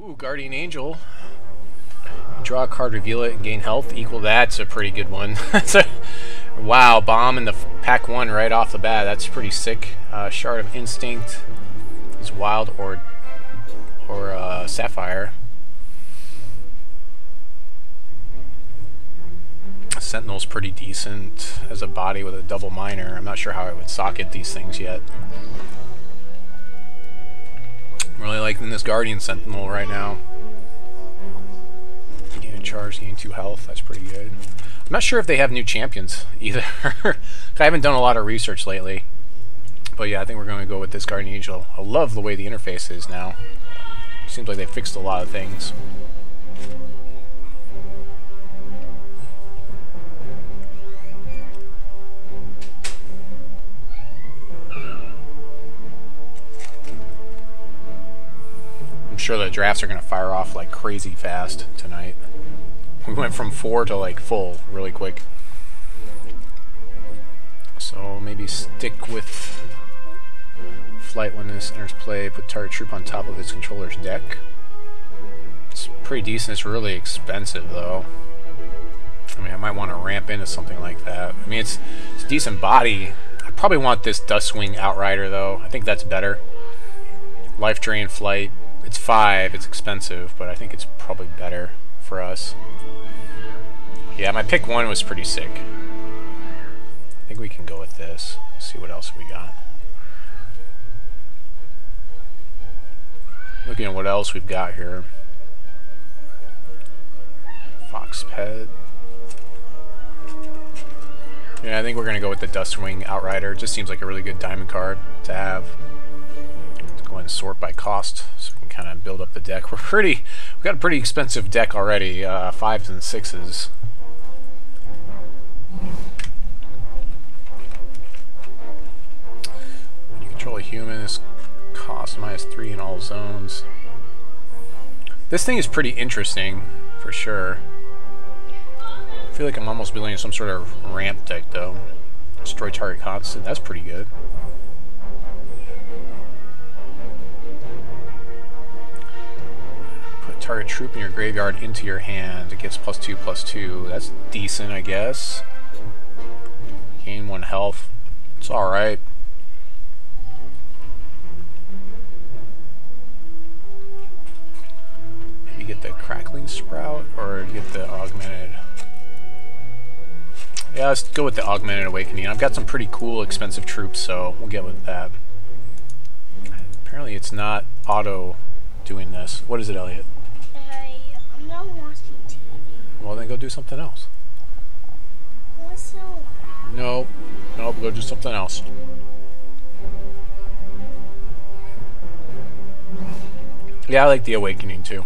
Ooh, Guardian Angel. Draw a card, reveal it, and gain health. Equal that's a pretty good one. Wow, bomb in the pack 1 right off the bat. That's pretty sick. Shard of Instinct is wild or Sapphire. Sentinel's pretty decent as a body with a double miner. I'm not sure how I would socket these things yet. I'm really liking this Guardian Sentinel right now. Gain a charge, gain 2 health. That's pretty good. I'm not sure if they have new champions either. I haven't done a lot of research lately. But yeah, I think we're going to go with this Guardian Angel. I love the way the interface is now. Seems like they fixed a lot of things. I'm sure the drafts are going to fire off like crazy fast tonight. We went from 4 to like full really quick. So maybe stick with Flight when this enters play. Put target troop on top of its controller's deck. It's pretty decent. It's really expensive though. I mean, I might want to ramp into something like that. I mean, it's a decent body. I probably want this Duskwing Outrider though. I think that's better. Life drain, flight. It's 5. It's expensive, but I think it's probably better for us. Yeah, my pick 1 was pretty sick. I think we can go with this. See what else we got. Looking at what else we've got here. Fox Pet. Yeah, I think we're going to go with the Duskwing Outrider. It just seems like a really good diamond card to have. Let's go ahead and sort by cost so we can kind of build up the deck. We've got a pretty expensive deck already. 5s and 6s. When you control a human, this cost -3 in all zones. This thing is pretty interesting, for sure. I feel like I'm almost building some sort of ramp deck, though. Destroy target constant, that's pretty good. Put target troop in your graveyard into your hand. It gets +2/+2. That's decent, I guess. Gain 1 health. It's alright. Maybe get the Crackling Sprout or get the Augmented. Yeah, let's go with the Augmented Awakening. I've got some pretty cool, expensive troops, so we'll get with that. Apparently it's not auto doing this. What is it, Elliot? Hey, I'm not watching TV. Well, then go do something else. What's so loud? Nope. Nope, go do something else. Yeah, I like the Awakening, too.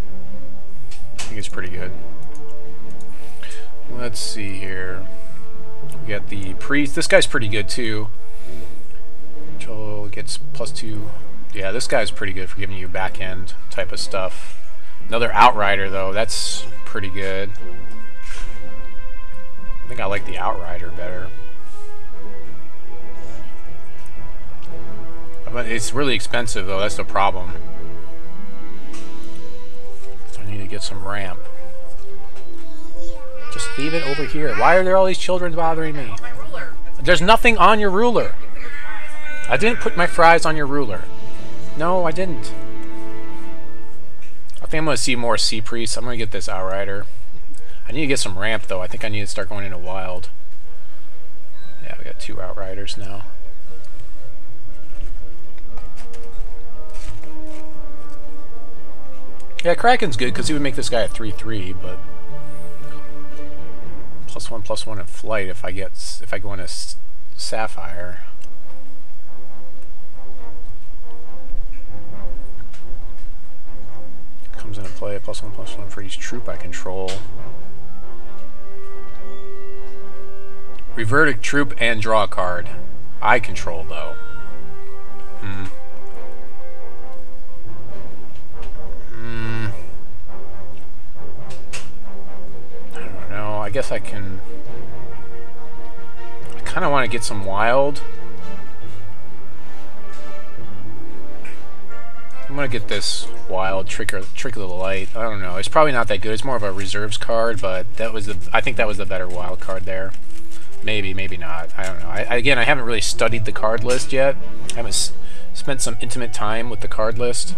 I think it's pretty good. Let's see here. We got the Priest. This guy's pretty good too. Joel gets +2. Yeah, this guy's pretty good for giving you back end type of stuff. Another Outrider though. That's pretty good. I think I like the Outrider better. But it's really expensive though. That's the problem. I need to get some ramp. Just leave it over here. Why are there all these children bothering me? There's nothing on your ruler. I didn't put my fries on your ruler. No, I didn't. I think I'm going to see more Sea Priests. I'm going to get this Outrider. I need to get some ramp, though. I think I need to start going into Wild. Yeah, we got 2 Outriders now. Yeah, Kraken's good because he would make this guy a 3/3, but +1/+1 in flight if I go into Sapphire. Comes into play +1/+1 for each troop I control. Revert a troop and draw a card. I control though. I don't know. I guess I can. I kind of want to get some Wild. I'm gonna get this wild Trick of the Light. I don't know. It's probably not that good. It's more of a reserves card, but that was I think that was the better wild card there. Maybe, maybe not. I don't know. Again, I haven't really studied the card list yet. I haven't spent some intimate time with the card list.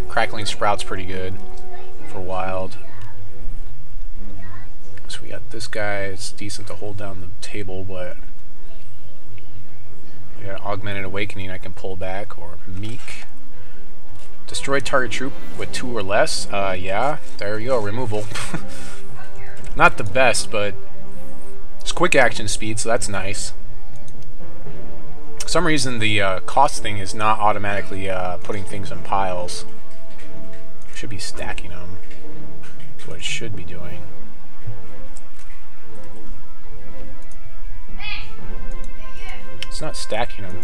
Crackling Sprout's pretty good for wild. So we got this guy. It's decent to hold down the table, but we got Augmented Awakening I can pull back, or Meek. Destroy target troop with 2 or less. Yeah, there you go. Removal. Not the best, but it's quick action speed, so that's nice. For some reason, the cost thing is not automatically putting things in piles. Should be stacking them. That's what it should be doing. It's not stacking them.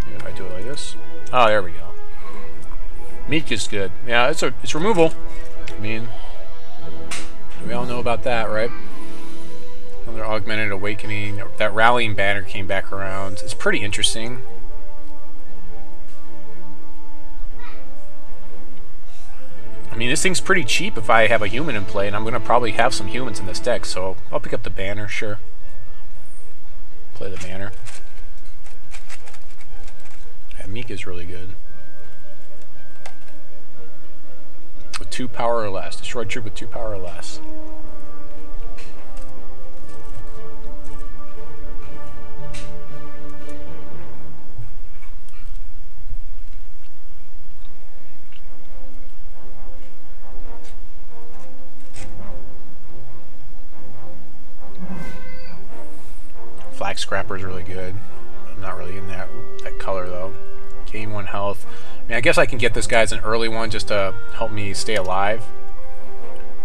Maybe if I do it like this. Oh, there we go. Meek is good. Yeah, it's removal. I mean, we all know about that, right? Another Augmented Awakening. That Rallying Banner came back around. It's pretty interesting. I mean, this thing's pretty cheap if I have a human in play, and I'm going to probably have some humans in this deck, so I'll pick up the banner, sure. Play the banner. Yeah, Meek is really good. With 2 power or less. Destroy troop with 2 power or less. Flag Scrapper is really good. I'm not really in that color though. Gain 1 health. I mean, I guess I can get this guy as an early one just to help me stay alive.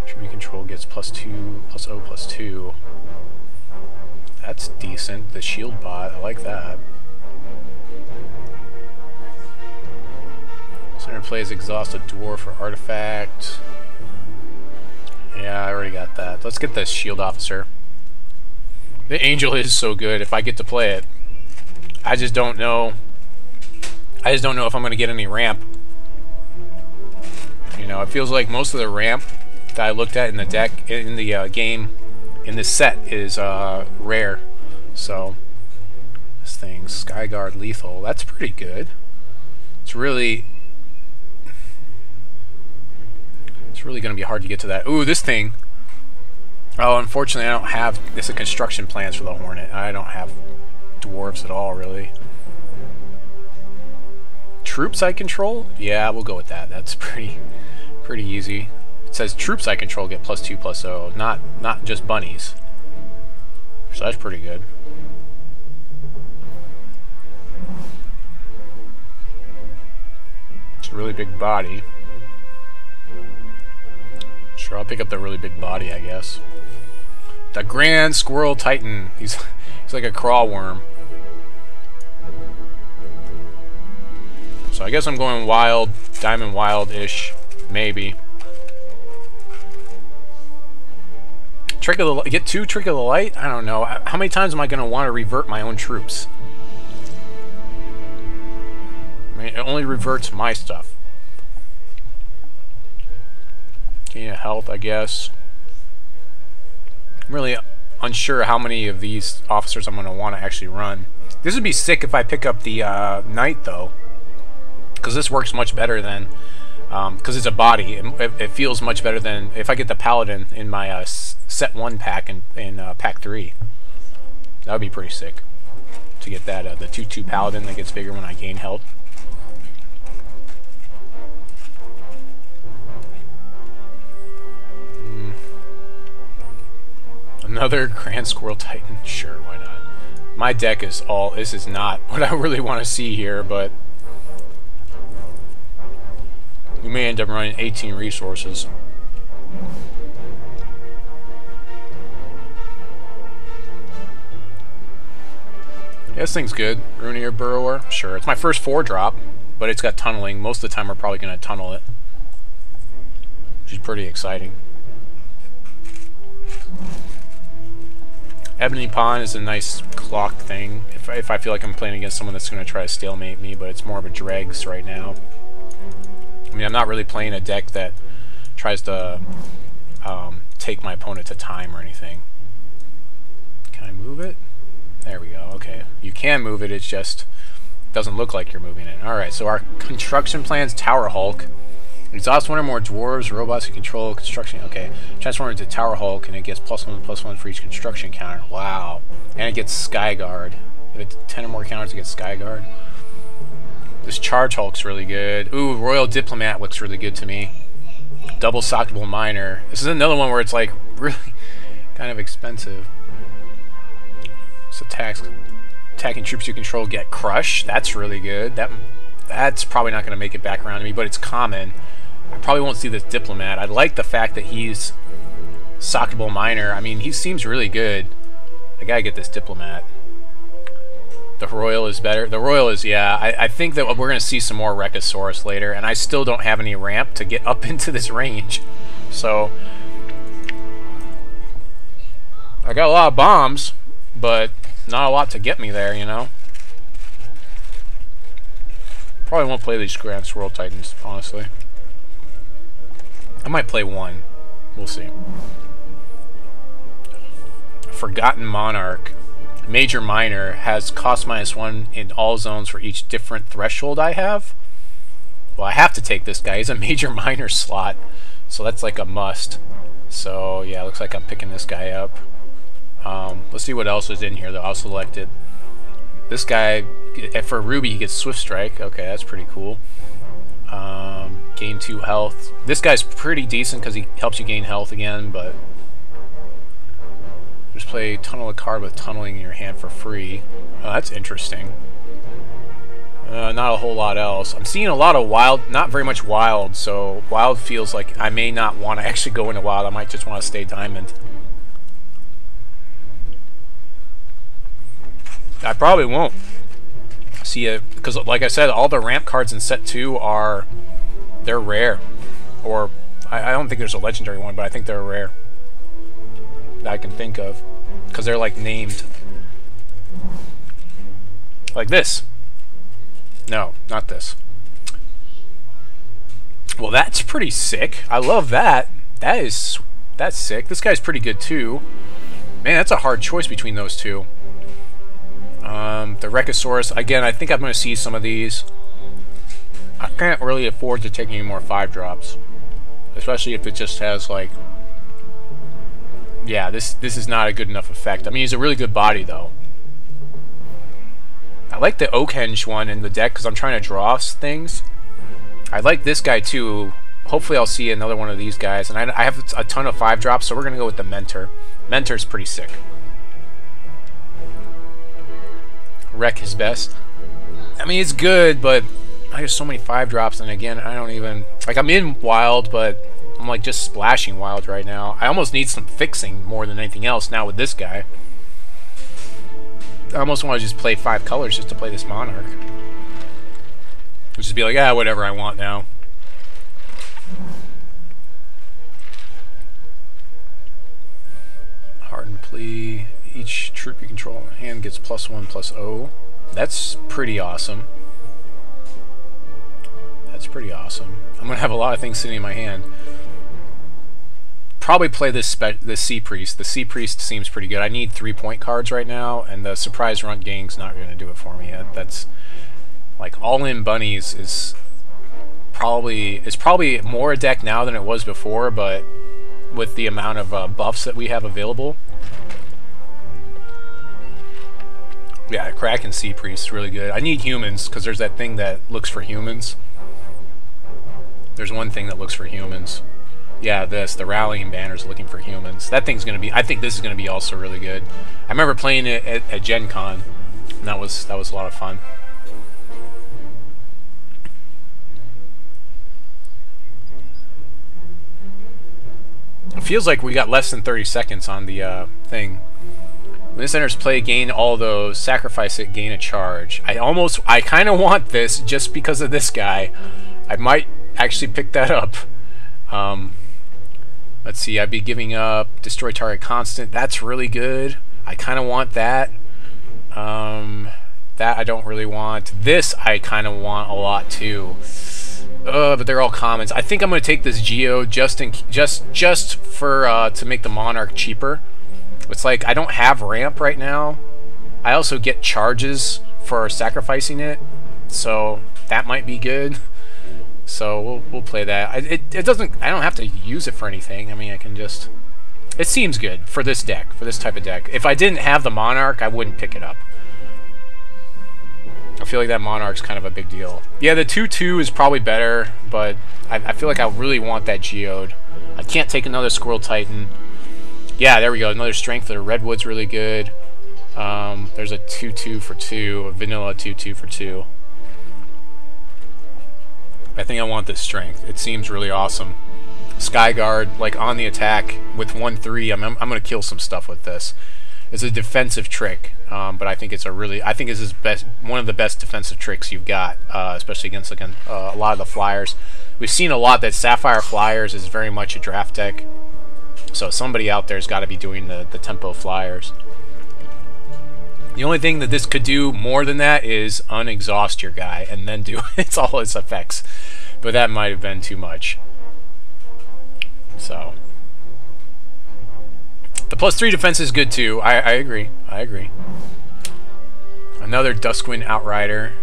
Tribute control gets +2, +0, +2. That's decent. The shield bot, I like that. Center plays exhaust a dwarf for artifact. Yeah, I already got that. Let's get this shield officer. The Angel is so good if I get to play it. I just don't know. I just don't know if I'm going to get any ramp. You know, it feels like most of the ramp that I looked at in the deck, in the game, in this set is rare. So, this thing, Skyguard Lethal, that's pretty good. It's really going to be hard to get to that. Ooh, this thing. Oh, unfortunately, I don't have... This is construction plans for the Hornet. I don't have dwarves at all, really. Troops I control? Yeah, we'll go with that. That's pretty easy. It says troops I control get +2, +0, not just bunnies. So that's pretty good. It's a really big body. Sure, I'll pick up the really big body, I guess. The Grand Squirrel Titan. He's like a crawl worm. So I guess I'm going wild, diamond wild-ish, maybe. Trick of the get 2 Trick of the Light? I don't know. How many times am I going to want to revert my own troops? I mean, it only reverts my stuff. Gain a health, I guess. I'm really unsure how many of these officers I'm going to want to actually run. This would be sick if I pick up the Knight, though. Because this works much better than... Because it's a body. It feels much better than if I get the Paladin in my set 1 pack in pack 3. That would be pretty sick. To get that, the 2/2 Paladin that gets bigger when I gain health. Another Grand Squirrel Titan? Sure, why not? My deck is all... This is not what I really want to see here, but... we may end up running 18 resources. Yeah, this thing's good. Runear Burrower? Sure. It's my first 4-drop, but it's got tunneling. Most of the time we're probably going to tunnel it. Which is pretty exciting. Ebony Pawn is a nice clock thing if I feel like I'm playing against someone that's going to try to stalemate me, but it's more of a dregs right now. I mean, I'm not really playing a deck that tries to take my opponent to time or anything. Can I move it? There we go. Okay. You can move it, it just doesn't look like you're moving it. Alright, so our construction plan's Tower Hulk. Exhaust one or more dwarves, robots who control construction. Okay. Transform into Tower Hulk, and it gets +1/+1 for each construction counter. Wow. And it gets Skyguard. If it's 10 or more counters, it gets Skyguard. This Charge Hulk's really good. Ooh, Royal Diplomat looks really good to me. Double Socketable Miner. This is another one where it's like really kind of expensive. So attacking troops you control get Crush. That's really good. That's probably not going to make it back around to me, but it's common. I probably won't see this Diplomat. I like the fact that he's Socketable Miner. I mean, he seems really good. I gotta get this Diplomat. The Royal is better. The Royal is, yeah. I think that we're going to see some more Rekosaurus later, and I still don't have any ramp to get up into this range. So, I got a lot of bombs, but not a lot to get me there, you know? Probably won't play these Grand Swirl Titans, honestly. I might play one. We'll see. Forgotton Monarch. Major Minor has cost -1 in all zones for each different threshold I have. Well, I have to take this guy. He's a Major Minor slot, so that's like a must. So, yeah, looks like I'm picking this guy up. Let's see what else is in here that I'll select it. This guy, for Ruby, he gets Swiftstrike. Okay, that's pretty cool. Gain 2 health. This guy's pretty decent because he helps you gain health again, but just play Tunnel a card with tunneling in your hand for free. Oh, that's interesting. Not a whole lot else. I'm seeing a lot of wild, not very much wild, so wild feels like I may not want to actually go into wild. I might just want to stay diamond. I probably won't see it because, like I said, all the ramp cards in set 2 they're rare, or I don't think there's a legendary one, but I think they're rare that I can think of because they're like named like this. No, not this. Well, that's pretty sick. I love that. That's sick. This guy's pretty good too. Man, that's a hard choice between those two. The Rekosaurus, again, I think I'm going to see some of these. I can't really afford to take any more 5-drops. Especially if it just has, like... Yeah, this is not a good enough effect. I mean, he's a really good body, though. I like the Oakhenge one in the deck because I'm trying to draw things. I like this guy, too. Hopefully I'll see another one of these guys. And I have a ton of 5-drops, so we're going to go with the Mentor. Mentor's pretty sick. Wreck his best. I mean, it's good, but I have so many 5-drops, and again, I don't even... Like, I'm in Wild, but I'm, like, just splashing Wild right now. I almost need some fixing more than anything else now with this guy. I almost want to just play 5 colors just to play this Monarch. Just be like, ah, whatever I want now. Hardened Plea. Each troop you control in hand gets +1/+0. That's pretty awesome. That's pretty awesome. I'm gonna have a lot of things sitting in my hand. Probably play this Sea Priest. The Sea Priest seems pretty good. I need 3-point cards right now, and the Surprise Runt Gang's not gonna do it for me yet. That's like All-In Bunnies is probably more a deck now than it was before, but with the amount of buffs that we have available. Yeah, Kraken Sea Priest is really good. I need humans, because there's that thing that looks for humans. There's one thing that looks for humans. Yeah, the Rallying Banner's looking for humans. That thing's going to be... I think this is going to be also really good. I remember playing it at Gen Con, and that was a lot of fun. It feels like we got less than 30 seconds on the thing. When this enters play, gain all those, sacrifice it, gain a charge. I kind of want this just because of this guy. I might actually pick that up. Let's see, I'd be giving up destroy target constant. That's really good. I kind of want that. That I don't really want. This I kind of want a lot too. But they're all commons. I think I'm going to take this Geode just for to make the Monarch cheaper. It's like I don't have ramp right now. I also get charges for sacrificing it, so that might be good. So we'll play that. It doesn't. I don't have to use it for anything. I mean, I can just. It seems good for this deck, for this type of deck. If I didn't have the Monarch, I wouldn't pick it up. I feel like that Monarch's kind of a big deal. Yeah, the 2/2 is probably better, but I feel like I really want that Geode. I can't take another Squirrel Titan. Yeah, there we go. Another Strength. The Redwood's really good. There's a 2/2 for 2, a vanilla 2/2 for 2. I think I want this Strength. It seems really awesome. Skyguard, like on the attack with 1/3. I'm gonna kill some stuff with this. It's a defensive trick, but I think it's one of the best defensive tricks you've got, especially against a lot of the flyers. We've seen a lot that Sapphire Flyers is very much a draft deck, so somebody out there's got to be doing the tempo flyers. The only thing that this could do more than that is unexhaust your guy and then do it's all its effects, but that might have been too much. So the +3 defense is good too. I agree. I agree. Another Duskwing Outrider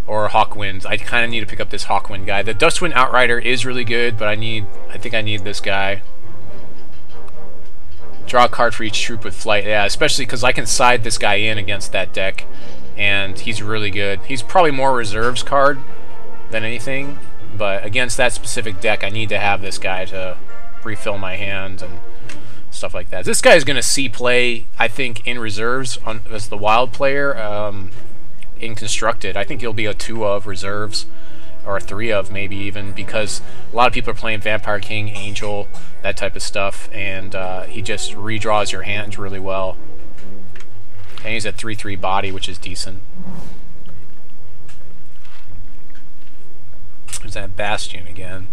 or Hawkwind. I kind of need to pick up this Hawkwind guy. The Duskwing Outrider is really good, but I think I need this guy. Draw a card for each troop with flight. Yeah, especially because I can side this guy in against that deck, and he's really good. He's probably more reserves card than anything, but against that specific deck, I need to have this guy to refill my hand and stuff like that. This guy is going to see play, I think, in reserves as the wild player in constructed. I think he'll be a 2 of reserves, or a 3 of maybe even, because a lot of people are playing Vampire King, Angel, that type of stuff, and he just redraws your hands really well. And he's a 3/3 body, which is decent. There's that Bastion again.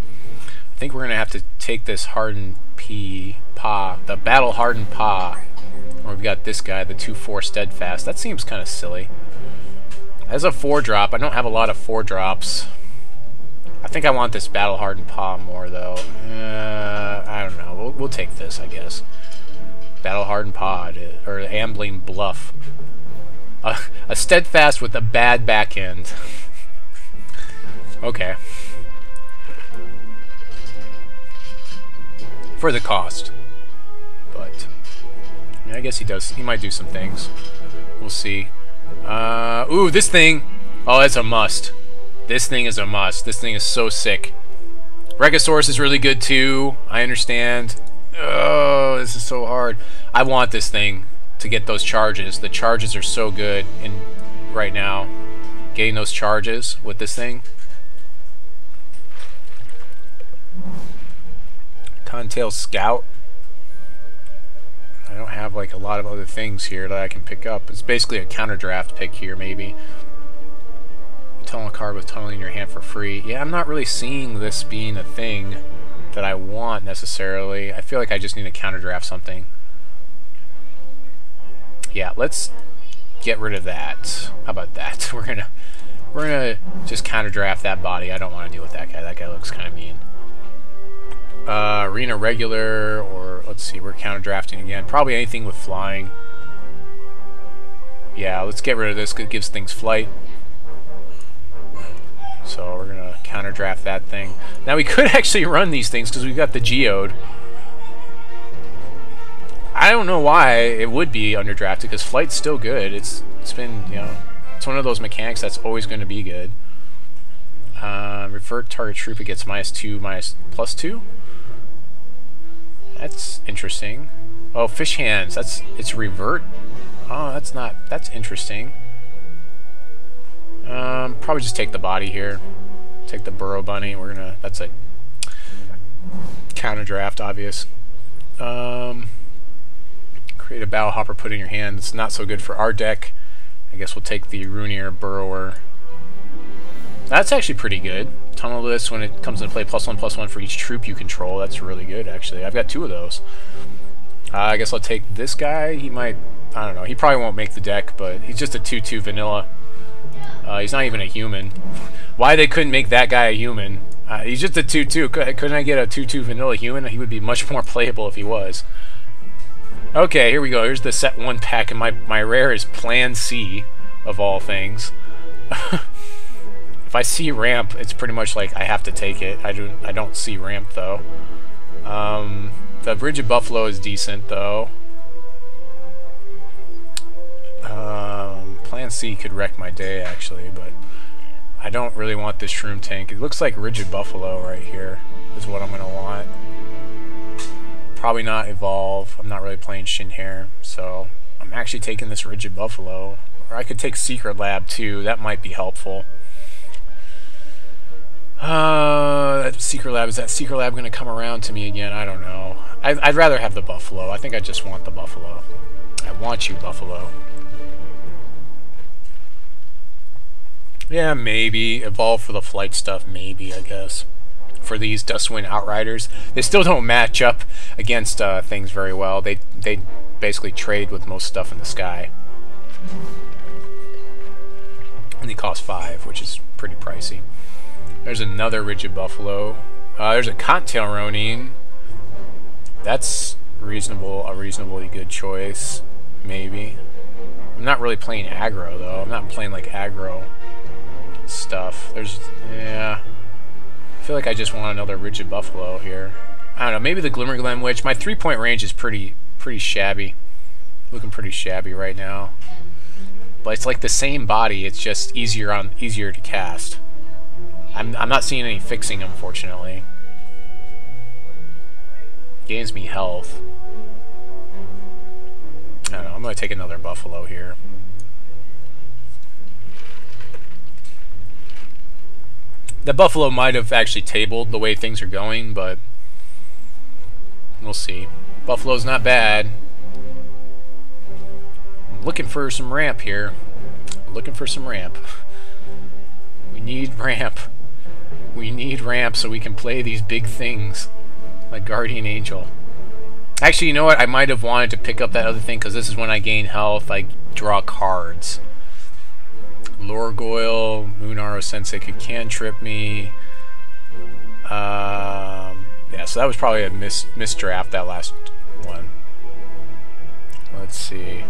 I think we're going to have to take this Hardened the Battle Hardened Paw. Or we've got this guy, the 2/4 Steadfast. That seems kind of silly. As a 4-drop, I don't have a lot of 4-drops. I think I want this Battle Hardened Paw more, though. I don't know. We'll take this, I guess. Battle Hardened Paw, or Ambling Bluff. A Steadfast with a bad back end. Okay. For the cost. But yeah, I guess he might do some things. We'll see. Ooh, this thing. Oh, that's a must. This thing is a must. This thing is so sick. Regosaurus is really good too. I understand. Oh, this is so hard. I want this thing to get those charges. The charges are so good right now. Getting those charges with this thing. Contail Scout. I don't have like a lot of other things here that I can pick up. It's basically a counter draft pick here, maybe. Tunnel a card with tunneling in your hand for free. Yeah, I'm not really seeing this being a thing that I want necessarily. I feel like I just need to counter draft something. Yeah, let's get rid of that. How about that? We're gonna just counter draft that body. I don't want to deal with that guy. That guy looks kind of mean. Arena regular, or let's see, we're counter drafting again. Probably anything with flying. Yeah, let's get rid of this because it gives things flight. So we're gonna counter draft that thing. Now we could actually run these things because we've got the Geode. I don't know why it would be underdrafted because flight's still good. It's been, you know, it's one of those mechanics that's always going to be good. Revert target troop, it gets +2. That's interesting. Oh, fish hands. It's revert. Oh, that's interesting. Probably just take the body here. Take the Burrow Bunny. That's a counter draft, obvious. Create a Battle Hopper, put it in your hand. It's not so good for our deck. I guess we'll take the Runier Burrower. That's actually pretty good. Tunnel this when it comes into play, +1/+1 for each troop you control. That's really good, actually. I've got 2 of those. I guess I'll take this guy. He might I don't know. He probably won't make the deck, but he's just a 2/2 vanilla. He's not even a human. Why they couldn't make that guy a human? He's just a 2/2. Couldn't I get a 2/2 vanilla human? He would be much more playable if he was. Okay, here we go. Here's the set 1 pack, and my rare is Plan C, of all things. If I see ramp, it's pretty much like I have to take it. I don't see ramp though. The Rigid Buffalo is decent though. Plan C could wreck my day actually, but I don't really want this Shroom Tank. It looks like Rigid Buffalo right here is what I'm gonna want. Probably not Evolve. I'm not really playing Shin Hair, so I'm actually taking this Rigid Buffalo. Or I could take Secret Lab too. That might be helpful. That Secret Lab, is that Secret Lab going to come around to me again? I don't know. I'd rather have the Buffalo. I think I just want the Buffalo. I want you, Buffalo. Yeah, maybe. Evolve for the flight stuff, maybe, I guess. For these Duskwing Outriders. They still don't match up against things very well. They basically trade with most stuff in the sky. And they cost 5, which is pretty pricey. There's another Rigid Buffalo. There's a Cottontail Ronin. That's reasonable, a reasonably good choice, maybe. I'm not really playing aggro though. I'm not playing like aggro stuff. Yeah. I feel like I just want another Rigid Buffalo here. I don't know. Maybe the Glimmerglen Witch. My 3-point range is pretty shabby. Looking pretty shabby right now. But it's like the same body. It's just easier to cast. I'm not seeing any fixing, unfortunately. Gains me health. I don't know, I'm going to take another Buffalo here. The Buffalo might have actually tabled the way things are going, but we'll see. Buffalo's not bad. I'm looking for some ramp here. Looking for some ramp. We need ramp. We need ramp so we can play these big things like Guardian Angel. Actually, you know what? I might have wanted to pick up that other thing because this is when I gain health. I draw cards. Lorgoyle, Moonaro Sensei could cantrip me. Yeah, so that was probably a misdraft, that last one. Let's see.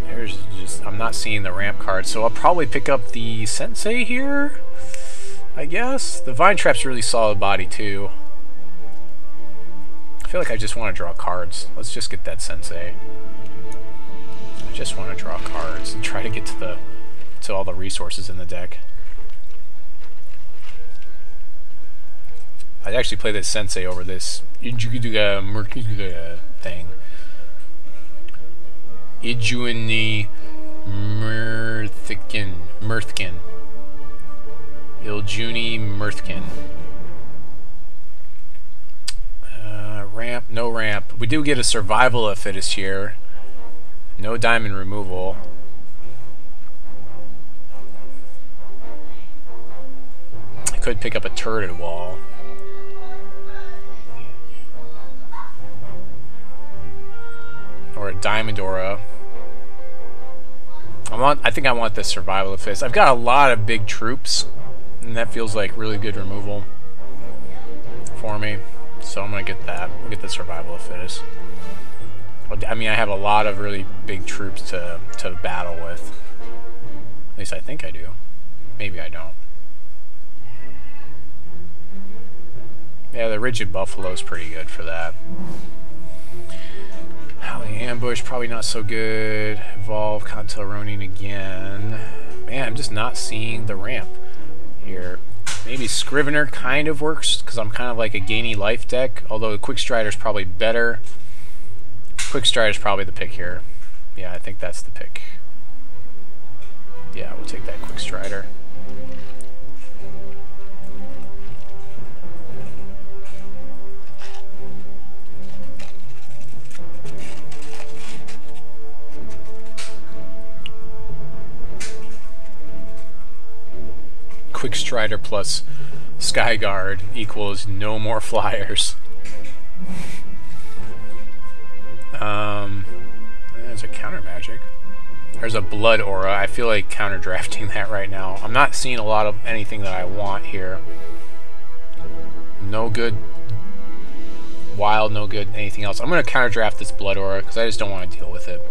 There's just, I'm not seeing the ramp card, so I'll probably pick up the Sensei here, I guess. The Vine Trap's really solid body too. I feel like I just want to draw cards. Let's just get that Sensei. I just want to draw cards and try to get to all the resources in the deck. I'd actually play this Sensei over this thing. Ijuini Mirthkin. Iljuni Mirthkin. Ramp, no ramp. We do get a survival of Fittest here. No diamond removal. I could pick up a turreted wall. Or a diamond aura. I think I want this survival of Fittest. I've got a lot of big troops, and that feels like really good removal for me. So I'm gonna get that. We'll get the survival of Fittest. I mean, I have a lot of really big troops to battle with. At least I think I do. Maybe I don't. Yeah, the Rigid Buffalo is pretty good for that. Howling Ambush, probably not so good. Evolve, Cottontail Ronin again. Man, I'm just not seeing the ramp here. Maybe Scrivener kind of works, because I'm kind of like a gainy life deck, although Quick Strider's probably better. Quick Strider's probably the pick here. Yeah, I think that's the pick. Yeah, we'll take that Quick Strider. Quick Strider plus Skyguard equals no more flyers. There's a counter magic. There's a blood aura. I feel like counter drafting that right now. I'm not seeing a lot of anything that I want here. No good wild, no good anything else. I'm going to counter draft this blood aura because I just don't want to deal with it.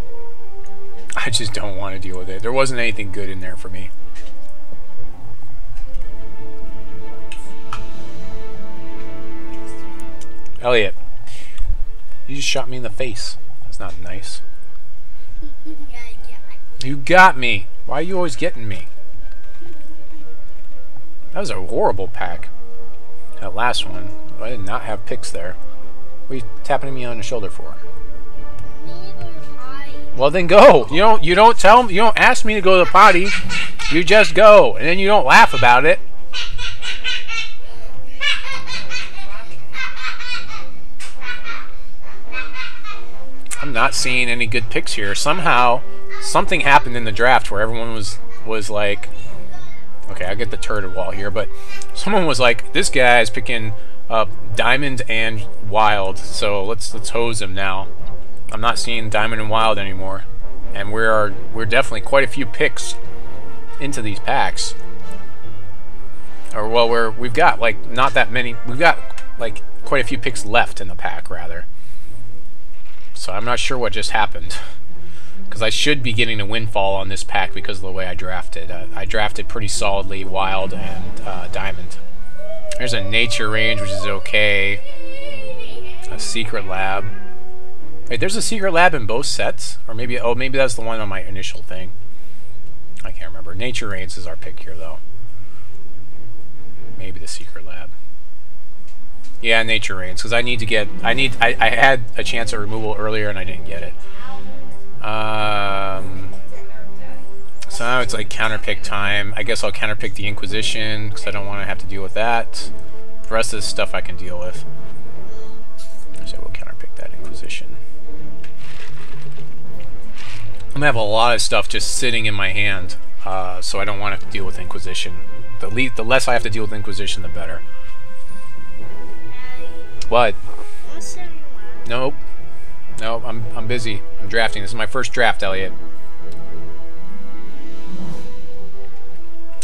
I just don't want to deal with it. There wasn't anything good in there for me. Elliot, you just shot me in the face. That's not nice. You got me. Why are you always getting me? That was a horrible pack. That last one. I did not have picks there. What are you tapping me on the shoulder for? Well then go. You don't tell me, you don't ask me to go to the potty. You just go, and then you don't laugh about it. I'm not seeing any good picks here. Somehow something happened in the draft where everyone was like, okay, I get the turret wall here, but someone was like, this guy is picking Diamond and Wild, so let's hose him now. I'm not seeing Diamond and Wild anymore, and we're definitely quite a few picks into these packs. Or well, we've got like not that many. We've got like quite a few picks left in the pack rather. So I'm not sure what just happened, because I should be getting a windfall on this pack because of the way I drafted. I drafted pretty solidly Wild and Diamond. There's a Nature Range, which is okay. A Secret Lab. Wait, there's a Secret Lab in both sets? Or maybe, oh, maybe that's the one on my initial thing. I can't remember. Nature Range is our pick here, though. Maybe the Secret Lab. Yeah, Nature Range, because I need to get... I had a chance at removal earlier, and I didn't get it. So now it's like counterpick time. I guess I'll counterpick the Inquisition because I don't want to have to deal with that. The rest of this stuff I can deal with. So we'll counterpick that Inquisition. I'm gonna have a lot of stuff just sitting in my hand, so I don't want to have to deal with Inquisition. The less I have to deal with Inquisition, the better. What? Nope. Nope. I'm busy. I'm drafting. This is my first draft, Elliot.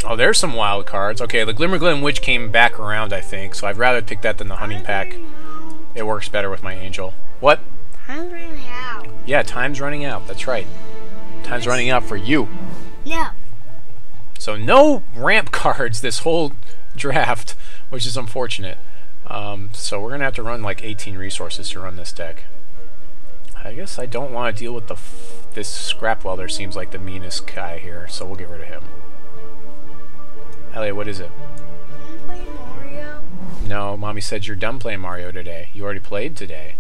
Oh, there's some wild cards. Okay, the Glimmerglen Witch came back around, I think, so I'd rather pick that than the Hunting Pack. It works better with my Angel. What? Time's running out. Yeah, time's running out. That's right. Time's running out for you. No. So no ramp cards this whole draft, which is unfortunate. So we're going to have to run like 18 resources to run this deck. I guess I don't want to deal with this Scrap Welder. Seems like the meanest guy here, so we'll get rid of him. Elliot, what is it? I'm playing Mario. No, Mommy said you're done playing Mario today. You already played today.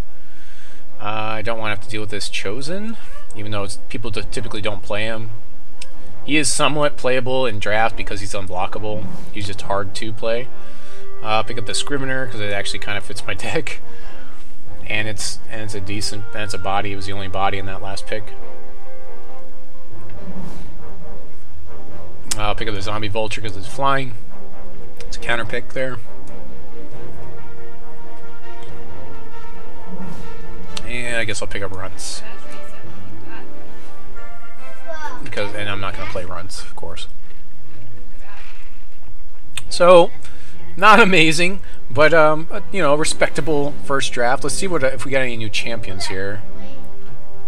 I don't want to have to deal with this Chosen, even though people typically don't play him. He is somewhat playable in draft because he's unblockable. He's just hard to play. Pick up the Scrivener because it actually kind of fits my deck, and it's a decent, and it's a body. It was the only body in that last pick. I'll pick up the Zombie Vulture because it's flying. It's a counter pick there. And I guess I'll pick up Runts. And I'm not going to play Runts, of course. So, not amazing, but you know, respectable first draft. Let's see if we got any new champions here.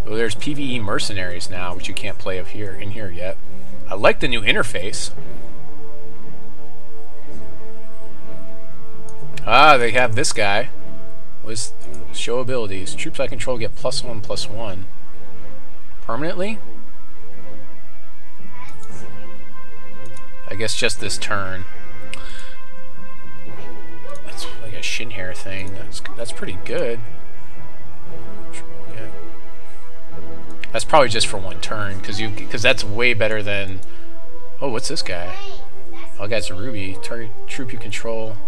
Oh, there's PvE Mercenaries now, which you can't play in here yet. I like the new interface. Ah, they have this guy with show abilities. Troops I control get +1/+1 permanently. I guess just this turn. That's like a shin hair thing. That's pretty good. That's probably just for one turn, because that's way better than... Oh, what's this guy? Oh, guy's a Ruby. Target troop you control.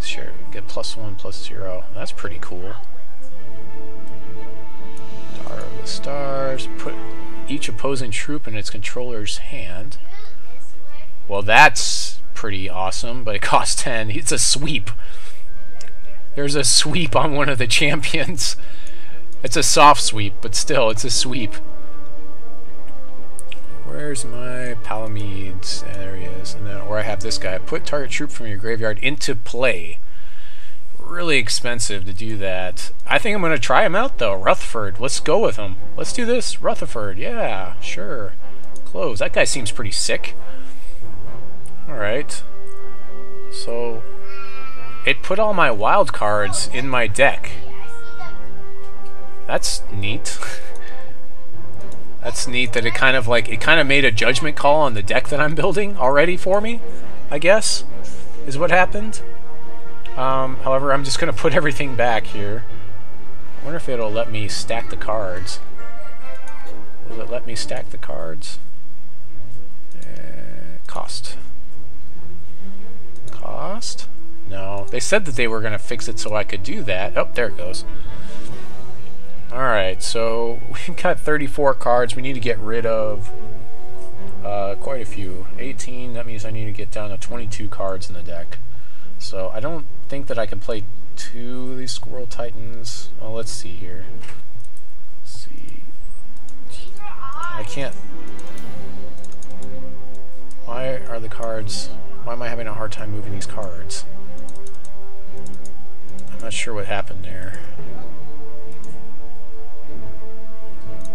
Sure, get +1/+0. That's pretty cool. Star of the Stars. Put each opposing troop in its controller's hand. Well, that's pretty awesome, but it costs 10. It's a sweep. There's a sweep on one of the champions. It's a soft sweep, but still, it's a sweep. Where's my Palamedes? There he is. And then, or I have this guy. Put target troop from your graveyard into play. Really expensive to do that. I think I'm going to try him out, though. Rutherford. Let's go with him. Let's do this. Rutherford. Yeah, sure. Close. That guy seems pretty sick. Alright. So, it put all my wild cards in my deck. That's neat. That's neat that it kind of made a judgment call on the deck that I'm building already for me, I guess, is what happened. However, I'm just going to put everything back here. I wonder if it'll let me stack the cards. Will it let me stack the cards? Cost. Cost? No. They said that they were going to fix it so I could do that. Oh, there it goes. Alright, so we've got 34 cards. We need to get rid of quite a few. 18, that means I need to get down to 22 cards in the deck. So I don't think that I can play 2 of these Squirrel Titans. Well, let's see here. Let's see. I can't. Why are the cards... Why am I having a hard time moving these cards? I'm not sure what happened there.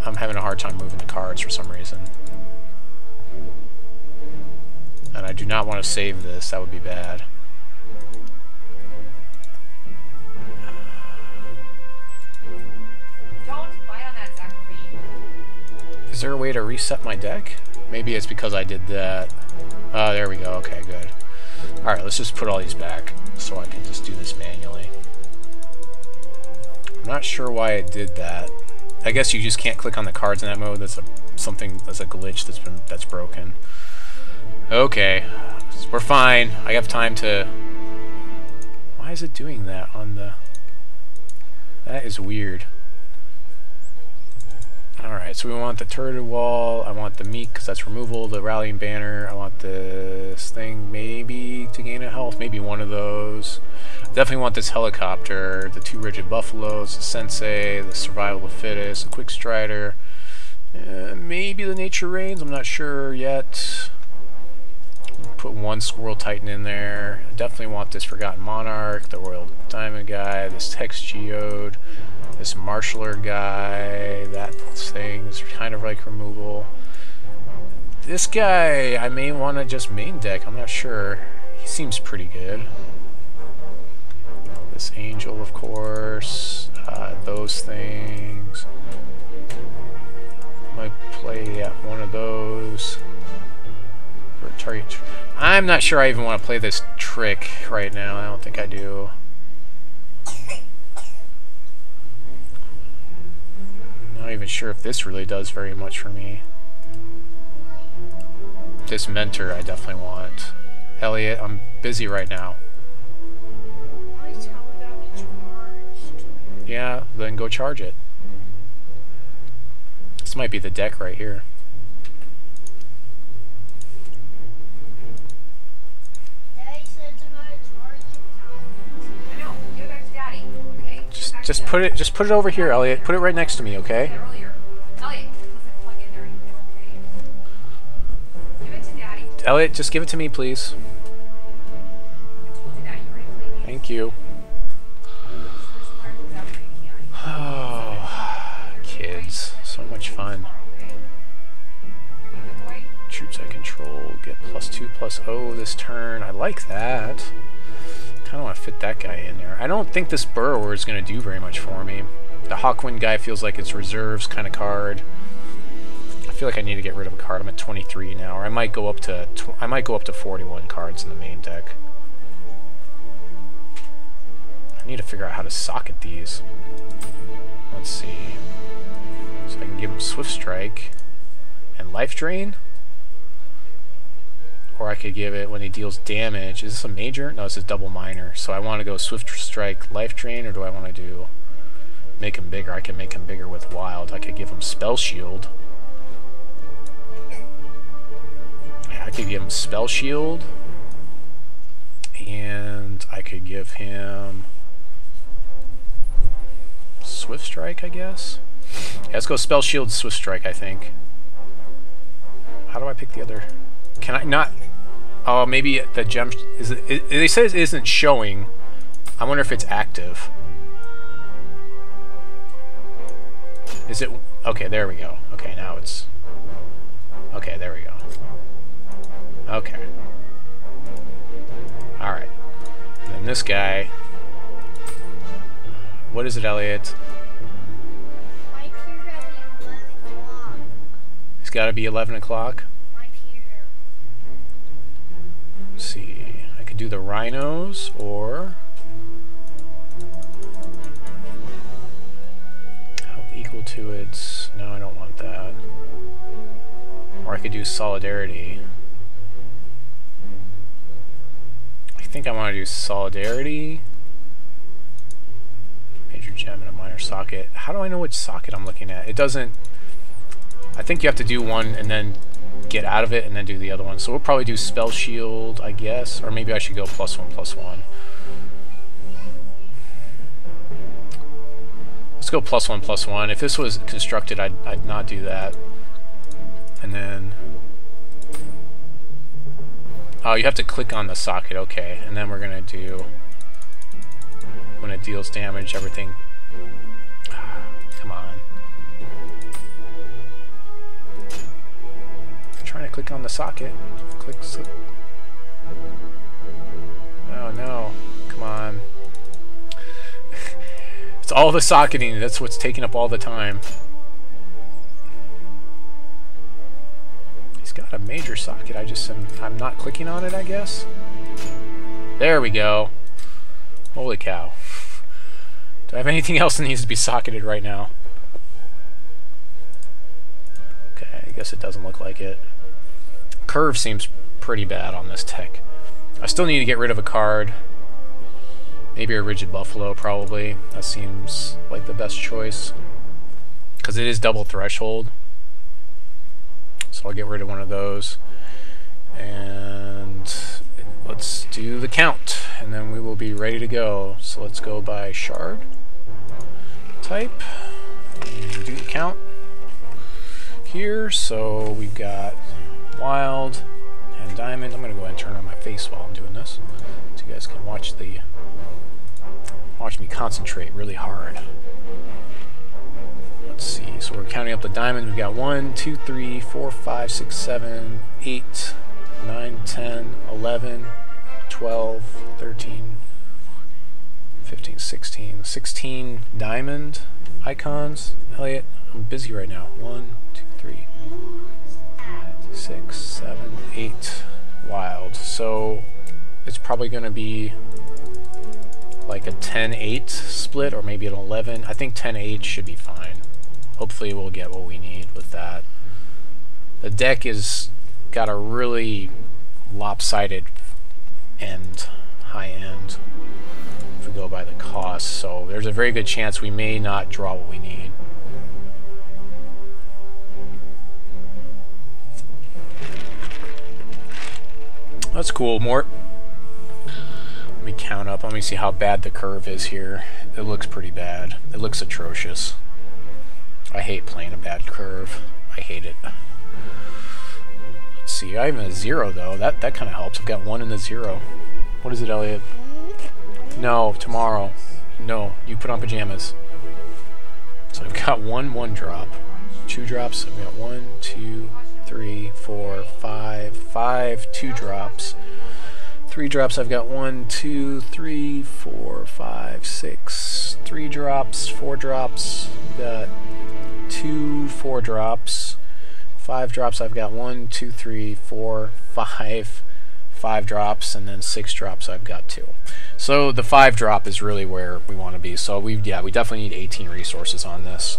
I'm having a hard time moving the cards for some reason. And I do not want to save this. That would be bad. Don't bite on that, Zachary. Is there a way to reset my deck? Maybe it's because I did that. Oh, there we go. Okay, good. Alright, let's just put all these back so I can just do this manually. I'm not sure why it did that. I guess you just can't click on the cards in that mode. That's a glitch that's broken. Okay, we're fine. I have time to. Why is it doing that on the? That is weird. All right, so we want the turret wall. I want the Meek because that's removal. The rallying banner. I want this thing maybe to gain a health. Maybe one of those. Definitely want this helicopter, the 2 rigid buffaloes, the Sensei, the survival of Fittest, the quick strider, maybe the nature reigns. I'm not sure yet. Put 1 Squirrel Titan in there. Definitely want this Forgotton Monarch, the Royal Diamond guy, this Hex Geode, this Marshaller guy. That thing is kind of like removal. This guy I may want to just main deck. I'm not sure. He seems pretty good. This angel, of course, those things. Might play one of those. For target. I'm not sure I even want to play this trick right now. I don't think I do. I'm not even sure if this really does very much for me. This mentor I definitely want. Elliot, I'm busy right now. Yeah, then go charge it. This might be the deck right here. Just put it over here, Elliot. Put it right next to me, okay? Elliot, just give it to me, please. Thank you. Oh, kids. So much fun. Troops I control get +2/+0 this turn. I like that. Kind of want to fit that guy in there. I don't think this Burrower is going to do very much for me. The Hawkwind guy feels like it's reserves kind of card. I feel like I need to get rid of a card. I'm at 23 now, or I might go up to 41 cards in the main deck. I need to figure out how to socket these. Let's see. So I can give him Swiftstrike and Life Drain. Or I could give it when he deals damage. Is this a major? No, this is double minor. So I want to go Swiftstrike, Life Drain, or do I want to do make him bigger? I can make him bigger with Wild. I could give him Spellshield. I could give him Spellshield. And I could give him Swiftstrike, I guess. Yeah, let's go Spellshield, Swiftstrike, I think. How do I pick the other? Can I not? Oh, maybe the gem is it, they say it isn't showing. I wonder if it's active. Is it? Okay, there we go. Okay, now it's. Okay, there we go. Okay. All right. And then this guy. What is it, Elliot? My peer got be 11 o'clock. It's got to be 11 o'clock. My peer. Let's see. I could do the rhinos or. Equal to its. No, I don't want that. Or I could do solidarity. I think I want to do solidarity. Major gem and a minor socket. How do I know which socket I'm looking at? It doesn't. I think you have to do one and then get out of it and then do the other one. So we'll probably do Spellshield, I guess. Or maybe I should go +1/+1. Let's go +1/+1. If this was constructed, I'd not do that. And then... Oh, you have to click on the socket. Okay. And then we're going to do... When it deals damage, everything... Come on. I'm trying to click on the socket. Click... Oh, no. Come on. It's all the socketing. That's what's taking up all the time. He's got a major socket. I'm not clicking on it, I guess. There we go. Holy cow. Do I have anything else that needs to be socketed right now? Okay, I guess it doesn't look like it. Curve seems pretty bad on this tech. I still need to get rid of a card. Maybe a Rigid Buffalo, probably. That seems like the best choice. Because it is double threshold. So I'll get rid of one of those. And let's do the count. And then we will be ready to go. So let's go by shard type. And do the count here. So we've got wild and diamond. I'm going to go ahead and turn on my face while I'm doing this. So you guys can watch me concentrate really hard. Let's see. So we're counting up the diamond. We've got 1, 2, 3, 4, 5, 6, 7, 8, 9, 10, 11, 12, 13, 15, 16. 16 diamond icons. Elliot, I'm busy right now. 1, 2, 3, 6, 7, 8 wild. So it's probably going to be like a 10-8 split, or maybe an 11. I think 10-8 should be fine. Hopefully we'll get what we need with that. The deck is got a really lopsided end, high end, if we go by the cost, so there's a very good chance we may not draw what we need. That's cool, Mort. Let me count up. Let me see how bad the curve is here. It looks pretty bad. It looks atrocious. I hate playing a bad curve. I hate it. Let's see. I have a 0 though. That kind of helps. I've got 1 in the 0. What is it, Elliot? No, tomorrow. No, you put on pajamas. So I've got 1 1-drop, 2 drops. I've got 1, 2, 3, 4, 5, 5 2-drops. 3 drops, I've got 1, 2, 3, 4, 5, 6. 3 drops, 4 drops, I've got 2 4 drops. 5 drops, I've got 1, 2, 3, 4, 5. 5 drops, and then 6 drops, I've got 2. So the 5 drop is really where we want to be. So we definitely need 18 resources on this.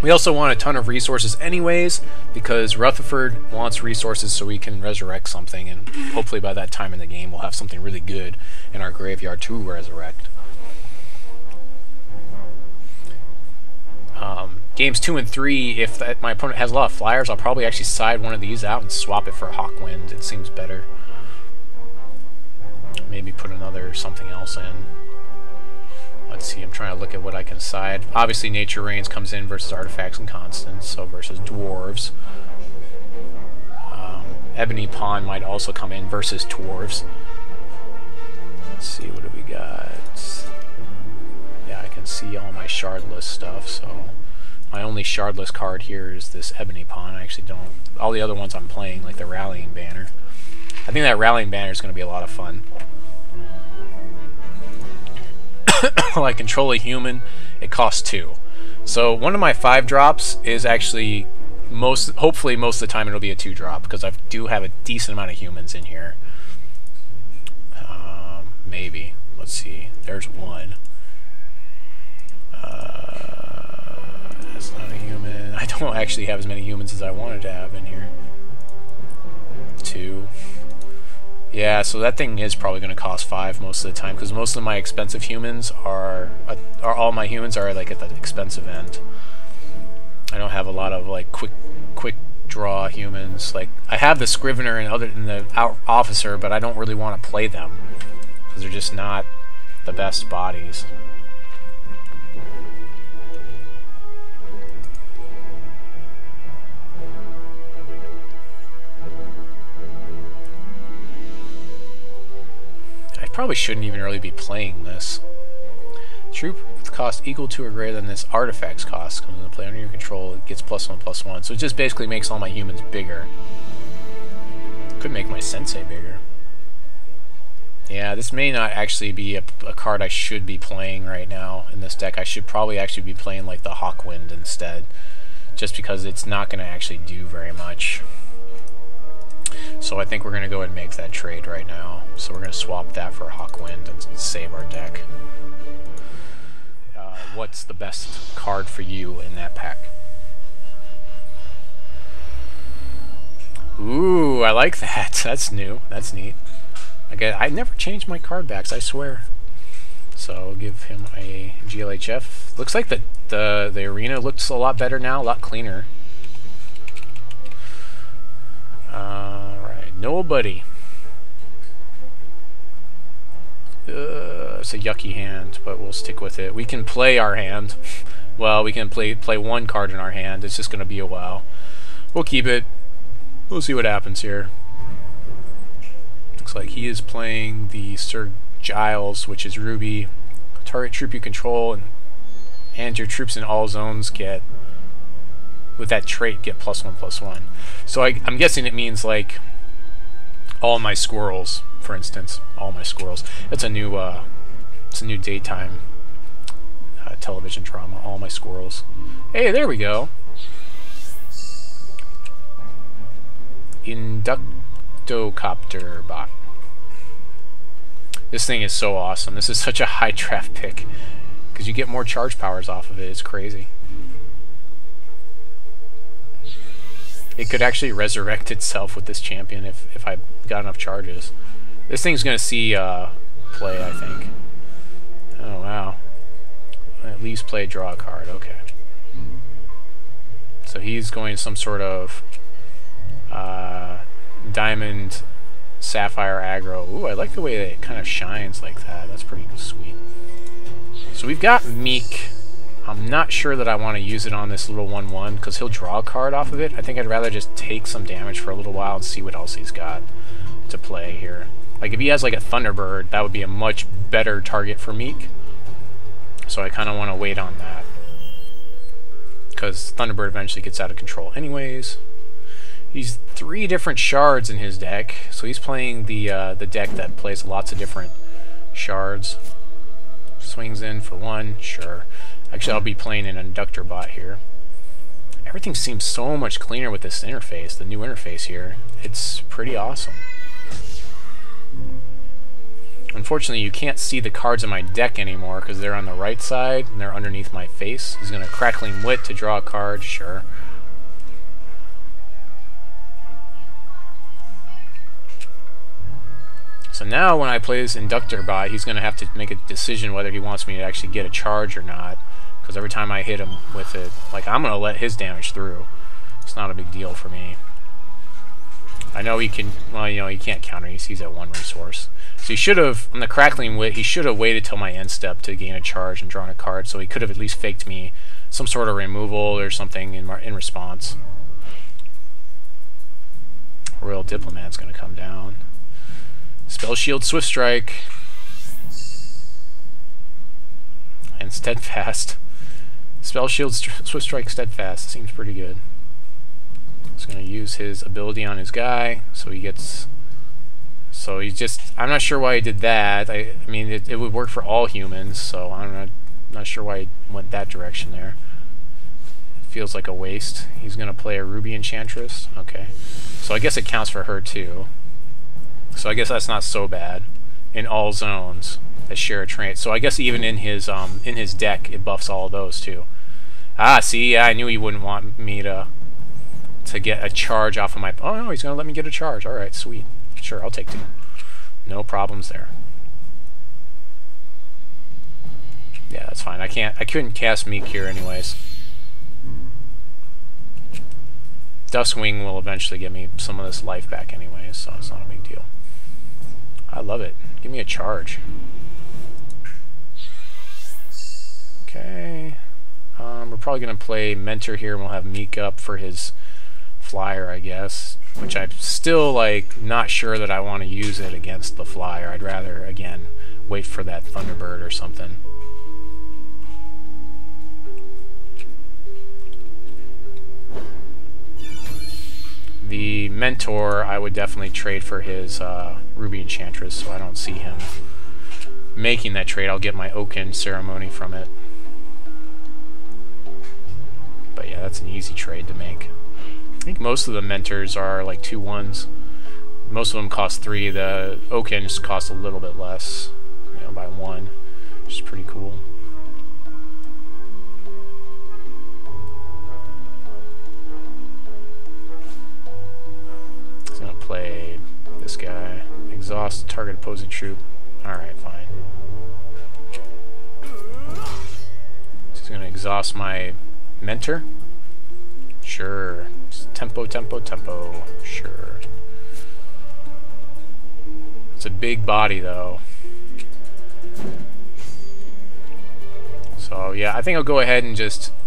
We also want a ton of resources anyways, because Rutherford wants resources so we can resurrect something, and hopefully by that time in the game we'll have something really good in our graveyard to resurrect. Games 2 and 3, if my opponent has a lot of flyers, I'll probably actually side one of these out and swap it for Hawkwind. It seems better. Maybe put another something else in. Let's see, I'm trying to look at what I can side. Obviously, Nature Rains comes in versus artifacts and constants, so versus dwarves. Ebony Pawn might also come in versus dwarves. Let's see, what do we got? Yeah, I can see all my shardless stuff, so my only shardless card here is this Ebony Pawn. I actually don't... All the other ones I'm playing, like the Rallying Banner. I think that Rallying Banner is going to be a lot of fun. I control a human, it costs 2. So one of my 5 drops is actually hopefully most of the time it'll be a 2 drop, because I do have a decent amount of humans in here. Maybe. Let's see. There's 1. That's not a human. I don't actually have as many humans as I wanted to have in here. 2. Yeah, so that thing is probably going to cost 5 most of the time, because most of my expensive humans are all my humans are like at the expensive end. I don't have a lot of like quick draw humans. Like I have the Scrivener and the Officer, but I don't really want to play them because they're just not the best bodies. I probably shouldn't even really be playing this. Troop with cost equal to or greater than this artifact's cost comes into play under your control. It gets +1/+1. So it just basically makes all my humans bigger. Could make my Sensei bigger. Yeah, this may not actually be a card I should be playing right now in this deck. I should probably actually be playing like the Hawkwind instead, just because it's not going to actually do very much. So I think we're going to go ahead and make that trade right now. So we're going to swap that for Hawkwind and save our deck. What's the best card for you in that pack? Ooh, I like that. That's new. That's neat. I never changed my card backs, I swear. So I'll give him a GLHF. Looks like the arena looks a lot better now, a lot cleaner. Alright, nobody. It's a yucky hand, but we'll stick with it. We can play our hand. Well, we can play 1 card in our hand. It's just going to be a while. We'll keep it. We'll see what happens here. Looks like he is playing the Sir Giles, which is Ruby. Target troop you control and your troops in all zones get, with that trait, get +1/+1. So I'm guessing it means like all my squirrels, for instance. All my squirrels. It's a new daytime television drama. All my squirrels. Hey, there we go. Inductocopter Bot. This thing is so awesome. This is such a high draft pick because you get more charge powers off of it. It's crazy. It could actually resurrect itself with this champion if I got enough charges. This thing's going to see play, I think. Oh, wow. At least play, draw a card. Okay. So he's going some sort of diamond sapphire aggro. Ooh, I like the way that it kind of shines like that. That's pretty sweet. So we've got Meek. I'm not sure that I want to use it on this little 1/1 because he'll draw a card off of it. I think I'd rather just take some damage for a little while and see what else he's got to play here. Like if he has like a Thunderbird, that would be a much better target for Meek. So I kind of want to wait on that because Thunderbird eventually gets out of control anyways. He's 3 different shards in his deck, so he's playing the deck that plays lots of different shards. Swings in for 1, sure. Actually, I'll be playing an Inductor Bot here. Everything seems so much cleaner with this interface, the new interface here. It's pretty awesome. Unfortunately, you can't see the cards in my deck anymore because they're on the right side and they're underneath my face. He's going to Crackling Wit to draw a card, sure. So now when I play this Inductor Bot, he's going to have to make a decision whether he wants me to actually get a charge or not. Because every time I hit him with it, like, I'm going to let his damage through. It's not a big deal for me. I know he can, well, you know, he can't counter. He's at 1 resource. So he should have, on the Crackling Wit, he should have waited till my end step to gain a charge and drawn a card, so he could have at least faked me some sort of removal or something in response. Royal Diplomat's going to come down. Spellshield, Swiftstrike. And Steadfast. Spellshield, Swiftstrike, Steadfast. Seems pretty good. He's going to use his ability on his guy, so he gets... So he's just... I'm not sure why he did that. I mean, it would work for all humans, so I'm not sure why he went that direction there. Feels like a waste. He's going to play a Ruby Enchantress. Okay. So I guess it counts for her, too. So I guess that's not so bad. In all zones that share a trait. So I guess even in his deck, it buffs all of those, too. Ah, see? Yeah, I knew he wouldn't want me to get a charge off of my... Oh, no, he's going to let me get a charge. Alright, sweet. Sure, I'll take 2. No problems there. Yeah, that's fine. I couldn't cast Meek here anyways. Duskwing will eventually get me some of this life back anyways, so it's not a big deal. I love it. Give me a charge. Okay. We're probably going to play Mentor here, and we'll have Meek up for his flyer, I guess. Which I'm still, like, not sure that I want to use it against the flyer. I'd rather, again, wait for that Thunderbird or something. The Mentor, I would definitely trade for his Ruby Enchantress, so I don't see him making that trade. I'll get my Oaken Ceremony from it. But yeah, that's an easy trade to make. I think most of the Mentors are like 2/1s. Most of them cost 3. The Oakens cost a little bit less, you know, by 1, which is pretty cool. He's gonna play this guy. Exhaust target opposing troop. Alright, fine. He's gonna exhaust my Mentor. Sure. Tempo, tempo, tempo. Sure. It's a big body, though. So, yeah, I think I'll go ahead and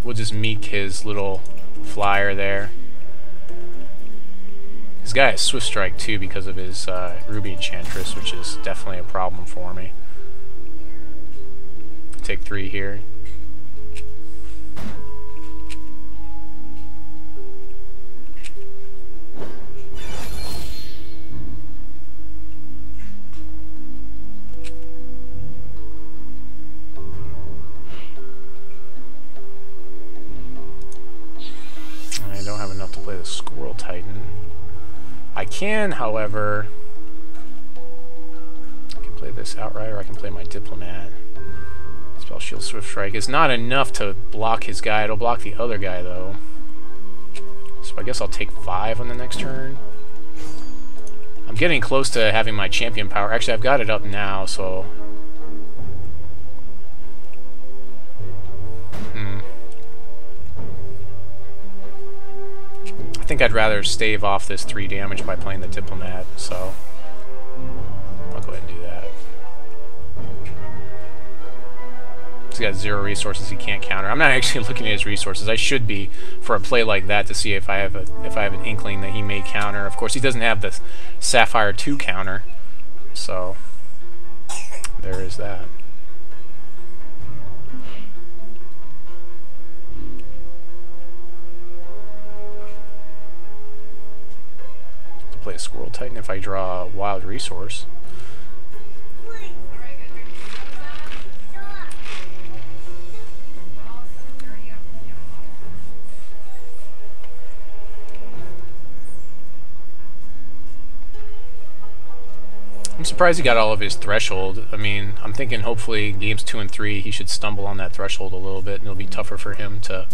we'll just Meek his little flyer there. This guy has Swiftstrike, too, because of his Ruby Enchantress, which is definitely a problem for me. Take 3 here. The Squirrel Titan. I can, however, I can play this Outrider, I can play my Diplomat. Spellshield, Swiftstrike. It's not enough to block his guy, it'll block the other guy though. So I guess I'll take 5 on the next turn. I'm getting close to having my champion power. Actually, I've got it up now, so... I think I'd rather stave off this 3 damage by playing the Diplomat, so I'll go ahead and do that. He's got 0 resources he can't counter. I'm not actually looking at his resources. I should be for a play like that to see if I have an inkling that he may counter. Of course, he doesn't have the Sapphire 2 counter, so there is that. Play a Squirrel Titan if I draw a wild resource. I'm surprised he got all of his threshold. I mean, I'm thinking hopefully games 2 and 3 he should stumble on that threshold a little bit and it'll be tougher for him to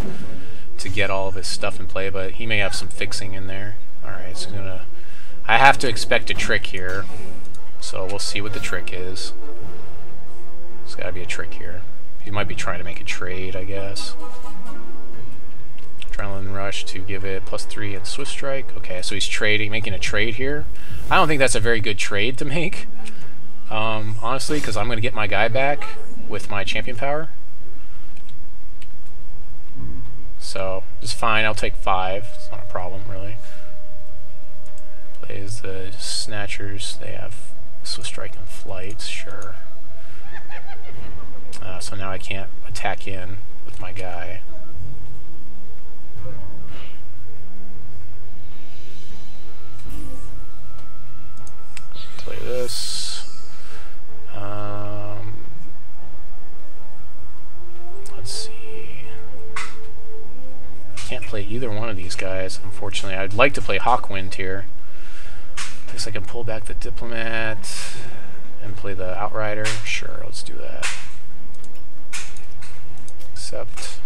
get all of his stuff in play, but he may have some fixing in there. Alright, so I have to expect a trick here, so we'll see what the trick is. There's gotta be a trick here. He might be trying to make a trade, I guess. Adrenaline Rush to give it +3 and Swiftstrike. Okay, so he's trading, making a trade here. I don't think that's a very good trade to make, honestly, because I'm going to get my guy back with my champion power. So, it's fine, I'll take 5. It's not a problem, really. Plays the Snatchers. They have Swiftstrike and Flight, sure. So now I can't attack in with my guy. Play this. Let's see. Can't play either one of these guys, unfortunately. I'd like to play Hawkwind here. I guess I can pull back the Diplomat and play the Outrider. Sure, let's do that. Accept.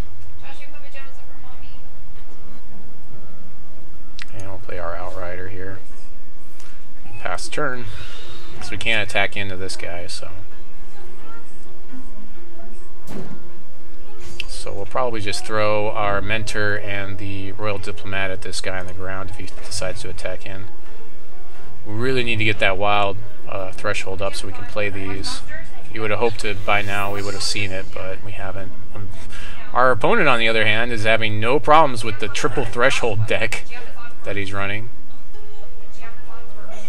And we'll play our Outrider here. Pass turn. So we can't attack into this guy, so. So we'll probably just throw our Mentor and the Royal Diplomat at this guy on the ground if he decides to attack in. We really need to get that wild threshold up so we can play these. You would have hoped to by now we would have seen it, but we haven't. Our opponent, on the other hand, is having no problems with the triple threshold deck that he's running.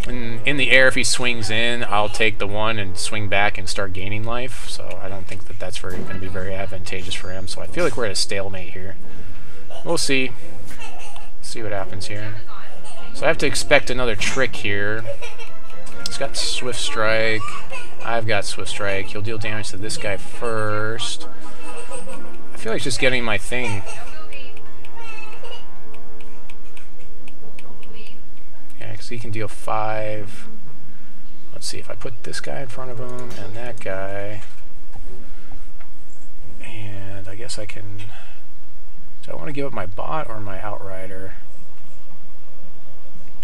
In the air, if he swings in, I'll take the 1 and swing back and start gaining life. So I don't think that that's going to be very advantageous for him. So I feel like we're at a stalemate here. We'll see. See what happens here. So I have to expect another trick here. He's got Swiftstrike. I've got Swiftstrike. He'll deal damage to this guy first. I feel like just getting my thing. Yeah, because he can deal 5. Let's see if I put this guy in front of him and that guy. And I guess I can... Do I want to give up my bot or my Outrider?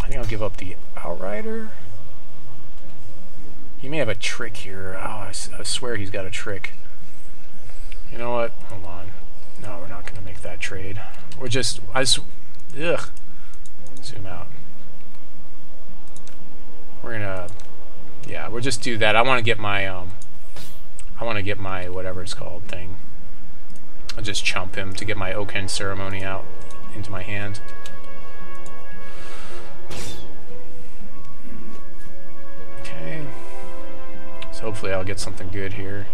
I think I'll give up the Outrider. He may have a trick here. Oh, I swear he's got a trick. You know what? Hold on. No, we're not going to make that trade. We're just... Ugh. Zoom out. We're gonna... Yeah, we'll just do that. I want to get my... whatever it's called thing. I'll just chump him to get my Oakhenge Ceremony out into my hand. Okay. So hopefully I'll get something good here.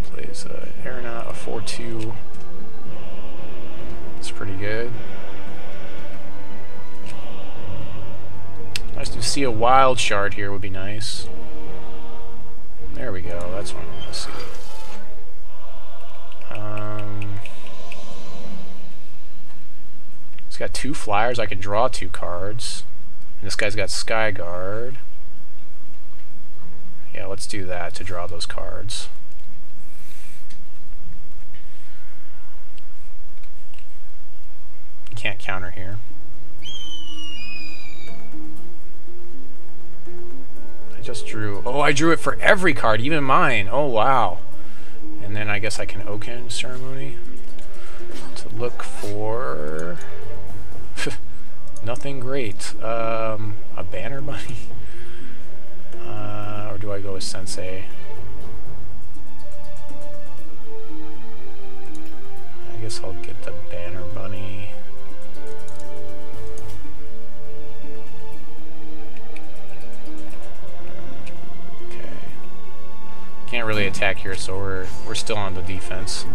Plays Aeronaut, a 4-2. It's pretty good. Nice to see a wild shard here would be nice. There we go, that's what I want to see. He's got 2 flyers, I can draw 2 cards. And this guy's got Skyguard. Yeah, let's do that to draw those cards. You can't counter here. I just drew... Oh, I drew it for every card, even mine. Oh, wow. And then I guess I can Oakhenge Ceremony to look for... Nothing great. A Bannerbunny? Or do I go with Sensei? I guess I'll get the Bannerbunny. Okay. Can't really attack here, so we're still on the defense.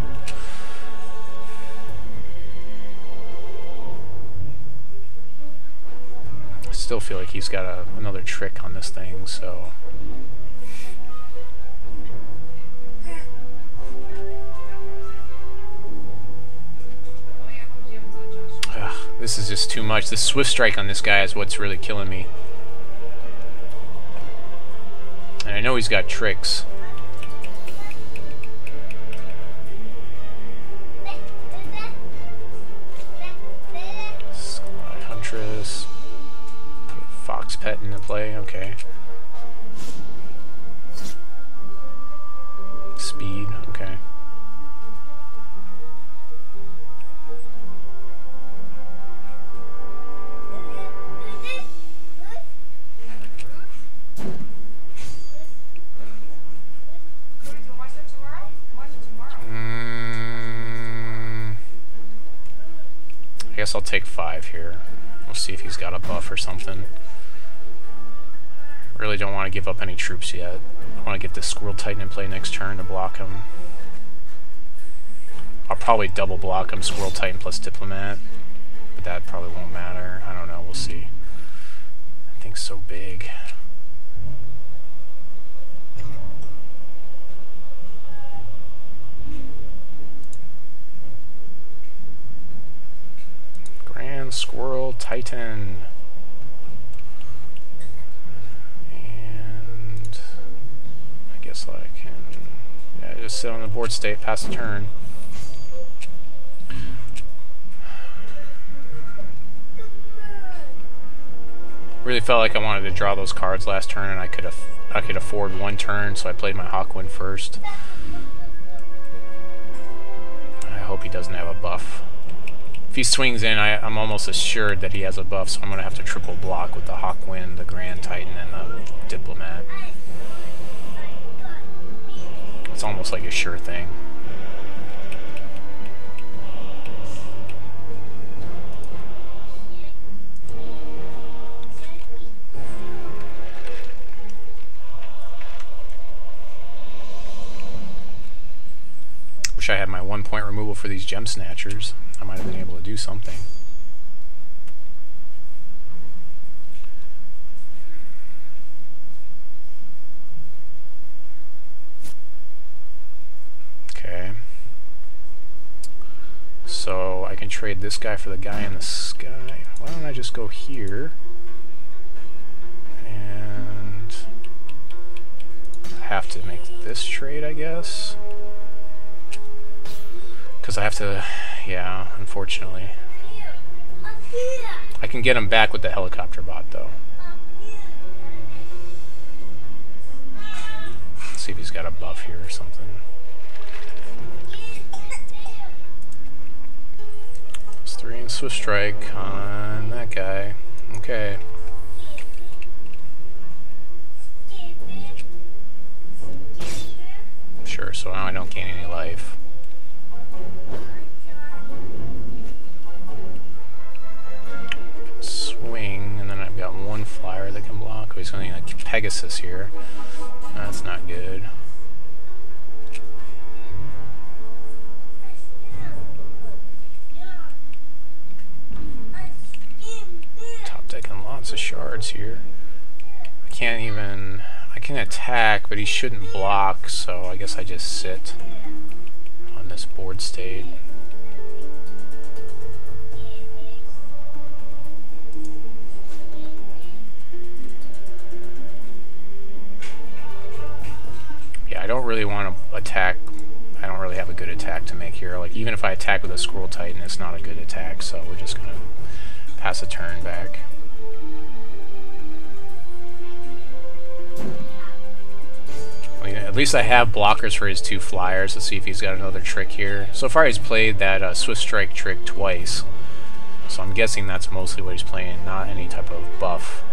Still feel like he's got another trick on this thing, so... Ugh, this is just too much. The Swiftstrike on this guy is what's really killing me. And I know he's got tricks. Sly Huntress. Fox Pet into play, okay. speed. Okay. I guess I'll take 5 here. We'll see if he's got a buff or something. Really don't want to give up any troops yet. I want to get this Squirrel Titan in play next turn to block him. I'll probably double block him, Squirrel Titan plus Diplomat. But that probably won't matter. I don't know, we'll see. That thing's so big. Grand Squirrel Titan. And I guess I can, yeah, just sit on the board state, pass the turn. Really felt like I wanted to draw those cards last turn, and I could afford 1 turn, so I played my Hawkwind first. I hope he doesn't have a buff. If he swings in, I'm almost assured that he has a buff, so I'm going to have to triple block with the Hawkwind, the Grand Titan, and the Diplomat. It's almost like a sure thing. Wish I had my 1-point removal for these Gem Snatchers. I might have been able to do something. Okay. So I can trade this guy for the guy in the sky. Why don't I just go here? And I have to make this trade, I guess. Because I have to, yeah, unfortunately. I can get him back with the helicopter bot, though. Let's see if he's got a buff here or something. It's 3 and Swiftstrike on that guy. Okay. Sure, so now I don't gain any life. Swing, and then I've got 1 flyer that can block. Oh, he's going to need a Pegasus here. That's not good. Top decking lots of shards here. I can't even... I can attack, but he shouldn't block, so I guess I just sit on this board state. Yeah, I don't really want to attack. I don't really have a good attack to make here. Like, even if I attack with a Squirrel Titan, it's not a good attack, so we're just going to pass a turn back. At least I have blockers for his 2 flyers. Let's see if he's got another trick here. So far he's played that Swiftstrike trick twice. So I'm guessing that's mostly what he's playing, not any type of buff.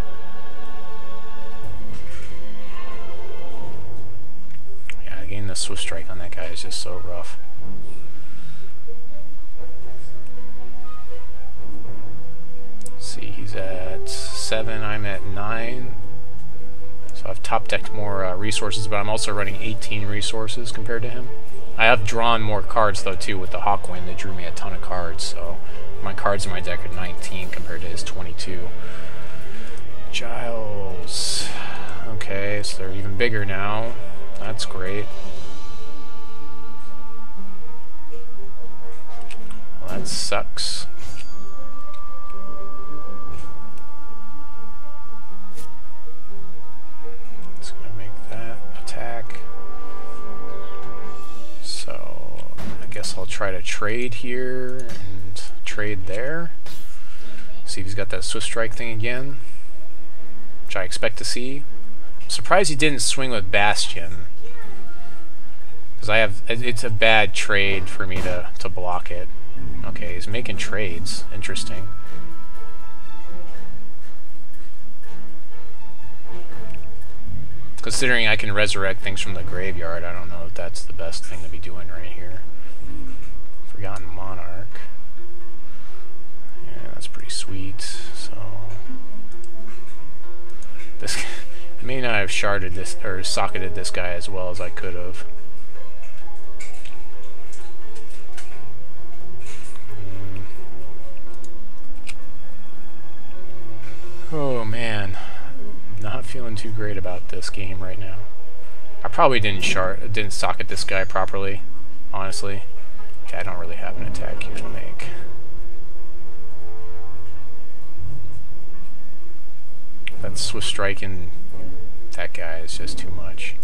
Yeah, getting the Swiftstrike on that guy is just so rough. Let's see, he's at 7, I'm at 9. So I've top decked more resources, but I'm also running 18 resources compared to him. I have drawn more cards though too with the Hawkwind that drew me a ton of cards, so my cards in my deck are 19 compared to his 22. Giles. Okay, so they're even bigger now. That's great. Well, that sucks. So I guess I'll try to trade here and trade there. See if he's got that Swiftstrike thing again, which I expect to see. I'm surprised he didn't swing with Bastion. Because I have, it's a bad trade for me to block it. Okay, he's making trades. Interesting. Considering I can resurrect things from the graveyard, I don't know if that's the best thing to be doing right here. Forgotton Monarch. Yeah, that's pretty sweet. So this I may not have sharded this or socketed this guy as well as I could have. Oh man, not feeling too great about this game right now. I probably didn't socket this guy properly, honestly. Okay, I don't really have an attack here to make. That Swiftstrike and that guy is just too much.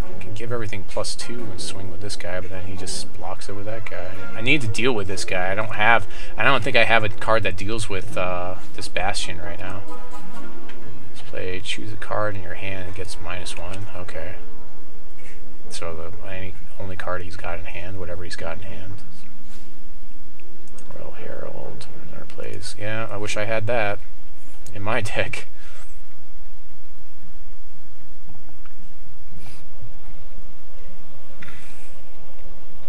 I can give everything +2 and swing with this guy, but then he just blocks it with that guy. I need to deal with this guy. I don't think I have a card that deals with this Bastion right now. Let's play, choose a card in your hand, it gets -1. Okay. So the only card he's got in hand, whatever he's got in hand. Royal Herald, never plays. Yeah, I wish I had that in my deck.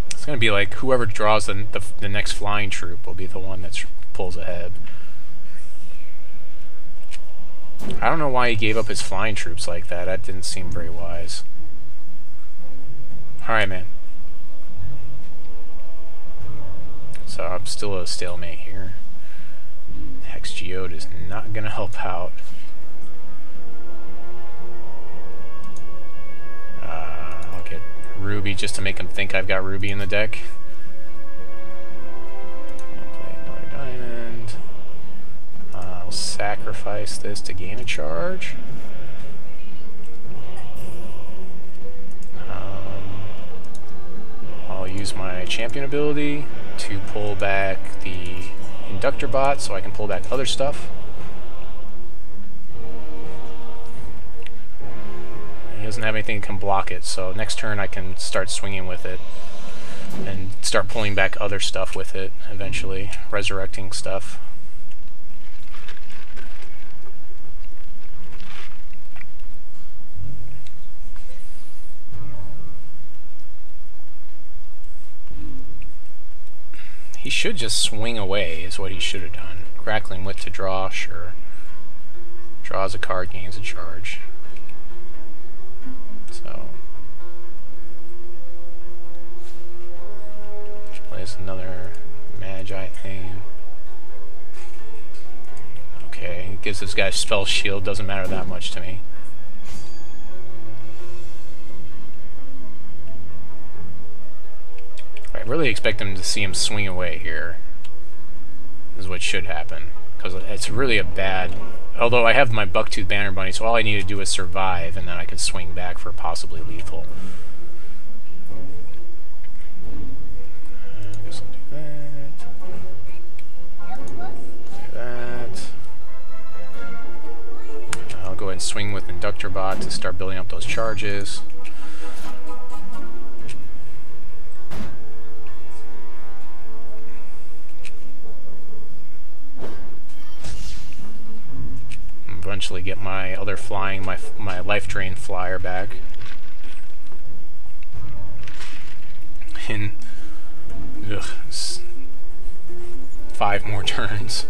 It's going to be like whoever draws the next flying troop will be the one that pulls ahead. I don't know why he gave up his flying troops like that. That didn't seem very wise. Alright, man. So I'm still at a stalemate here. Hex Geode is not going to help out. I'll get Ruby just to make him think I've got Ruby in the deck. I'll play another diamond. I'll sacrifice this to gain a charge. I'll use my champion ability to pull back the Inductor Bot so I can pull back other stuff. He doesn't have anything that can block it, so next turn I can start swinging with it and start pulling back other stuff with it eventually, resurrecting stuff. He should just swing away is what he should have done. Crackling Wit to draw, sure. Draws a card, gains a charge. So plays another Magi thing. Okay, he gives this guy Spellshield, doesn't matter that much to me. I really expect them to see him swing away here. This is what should happen. Because it's really a bad... Although I have my Bucktooth Bannerbunny, so all I need to do is survive, and then I can swing back for possibly lethal. I guess I'll do that. Do that. I'll go ahead and swing with Inductor Bot to start building up those charges. Eventually get my other flying, my life drain flyer back. In 5 more turns.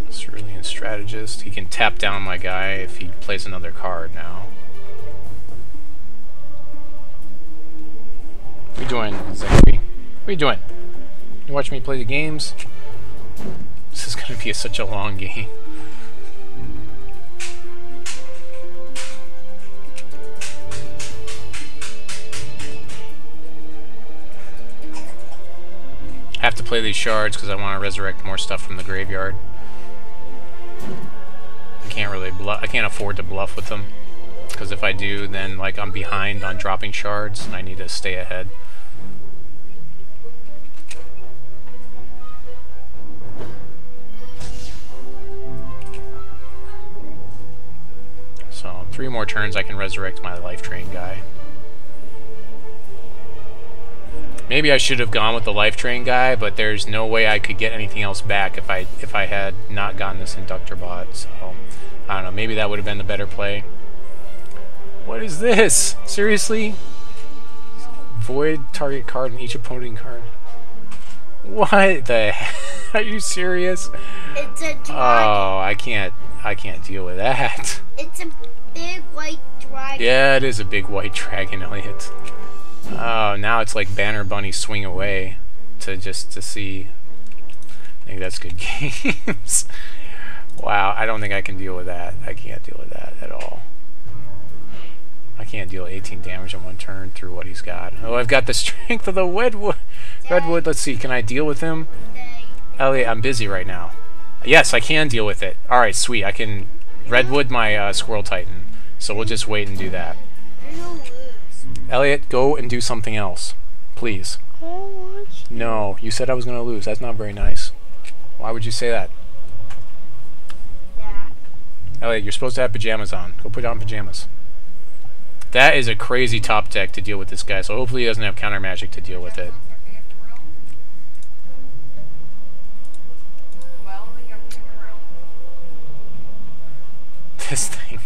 Cerulean Strategist. He can tap down my guy if he plays another card now. What are you doing, Zachary? What are you doing? You watch me play the games? This is going to be such a long game. I have to play these shards because I want to resurrect more stuff from the graveyard. I can't afford to bluff with them because if I do, then like I'm behind on dropping shards and I need to stay ahead. 3 more turns I can resurrect my life drain guy. Maybe I should have gone with the life drain guy, but there's no way I could get anything else back if I had not gotten this Inductor Bot. So I don't know, maybe that would have been the better play. What is this? Seriously? Void target card in each opponent card. What the heck? Are you serious? It's a dragon. Oh, I can't deal with that. It's a big white dragon. Yeah, it is a big white dragon, Elliot. Oh, now it's like Bannerbunny swing away to see. I think that's good games. Wow, I don't think I can deal with that. I can't deal with that at all. I can't deal 18 damage in 1 turn through what he's got. Oh, I've got the strength of the Redwood. Redwood, let's see, can I deal with him? Elliot, I'm busy right now. Yes, I can deal with it. Alright, sweet. I can Redwood my Squirrel Titan. So we'll just wait and do that. Elliot, go and do something else. Please. No, you said I was going to lose. That's not very nice. Why would you say that? Elliot, you're supposed to have pajamas on. Go put on pajamas. That is a crazy top deck to deal with this guy, so hopefully he doesn't have counter magic to deal with it. This thing.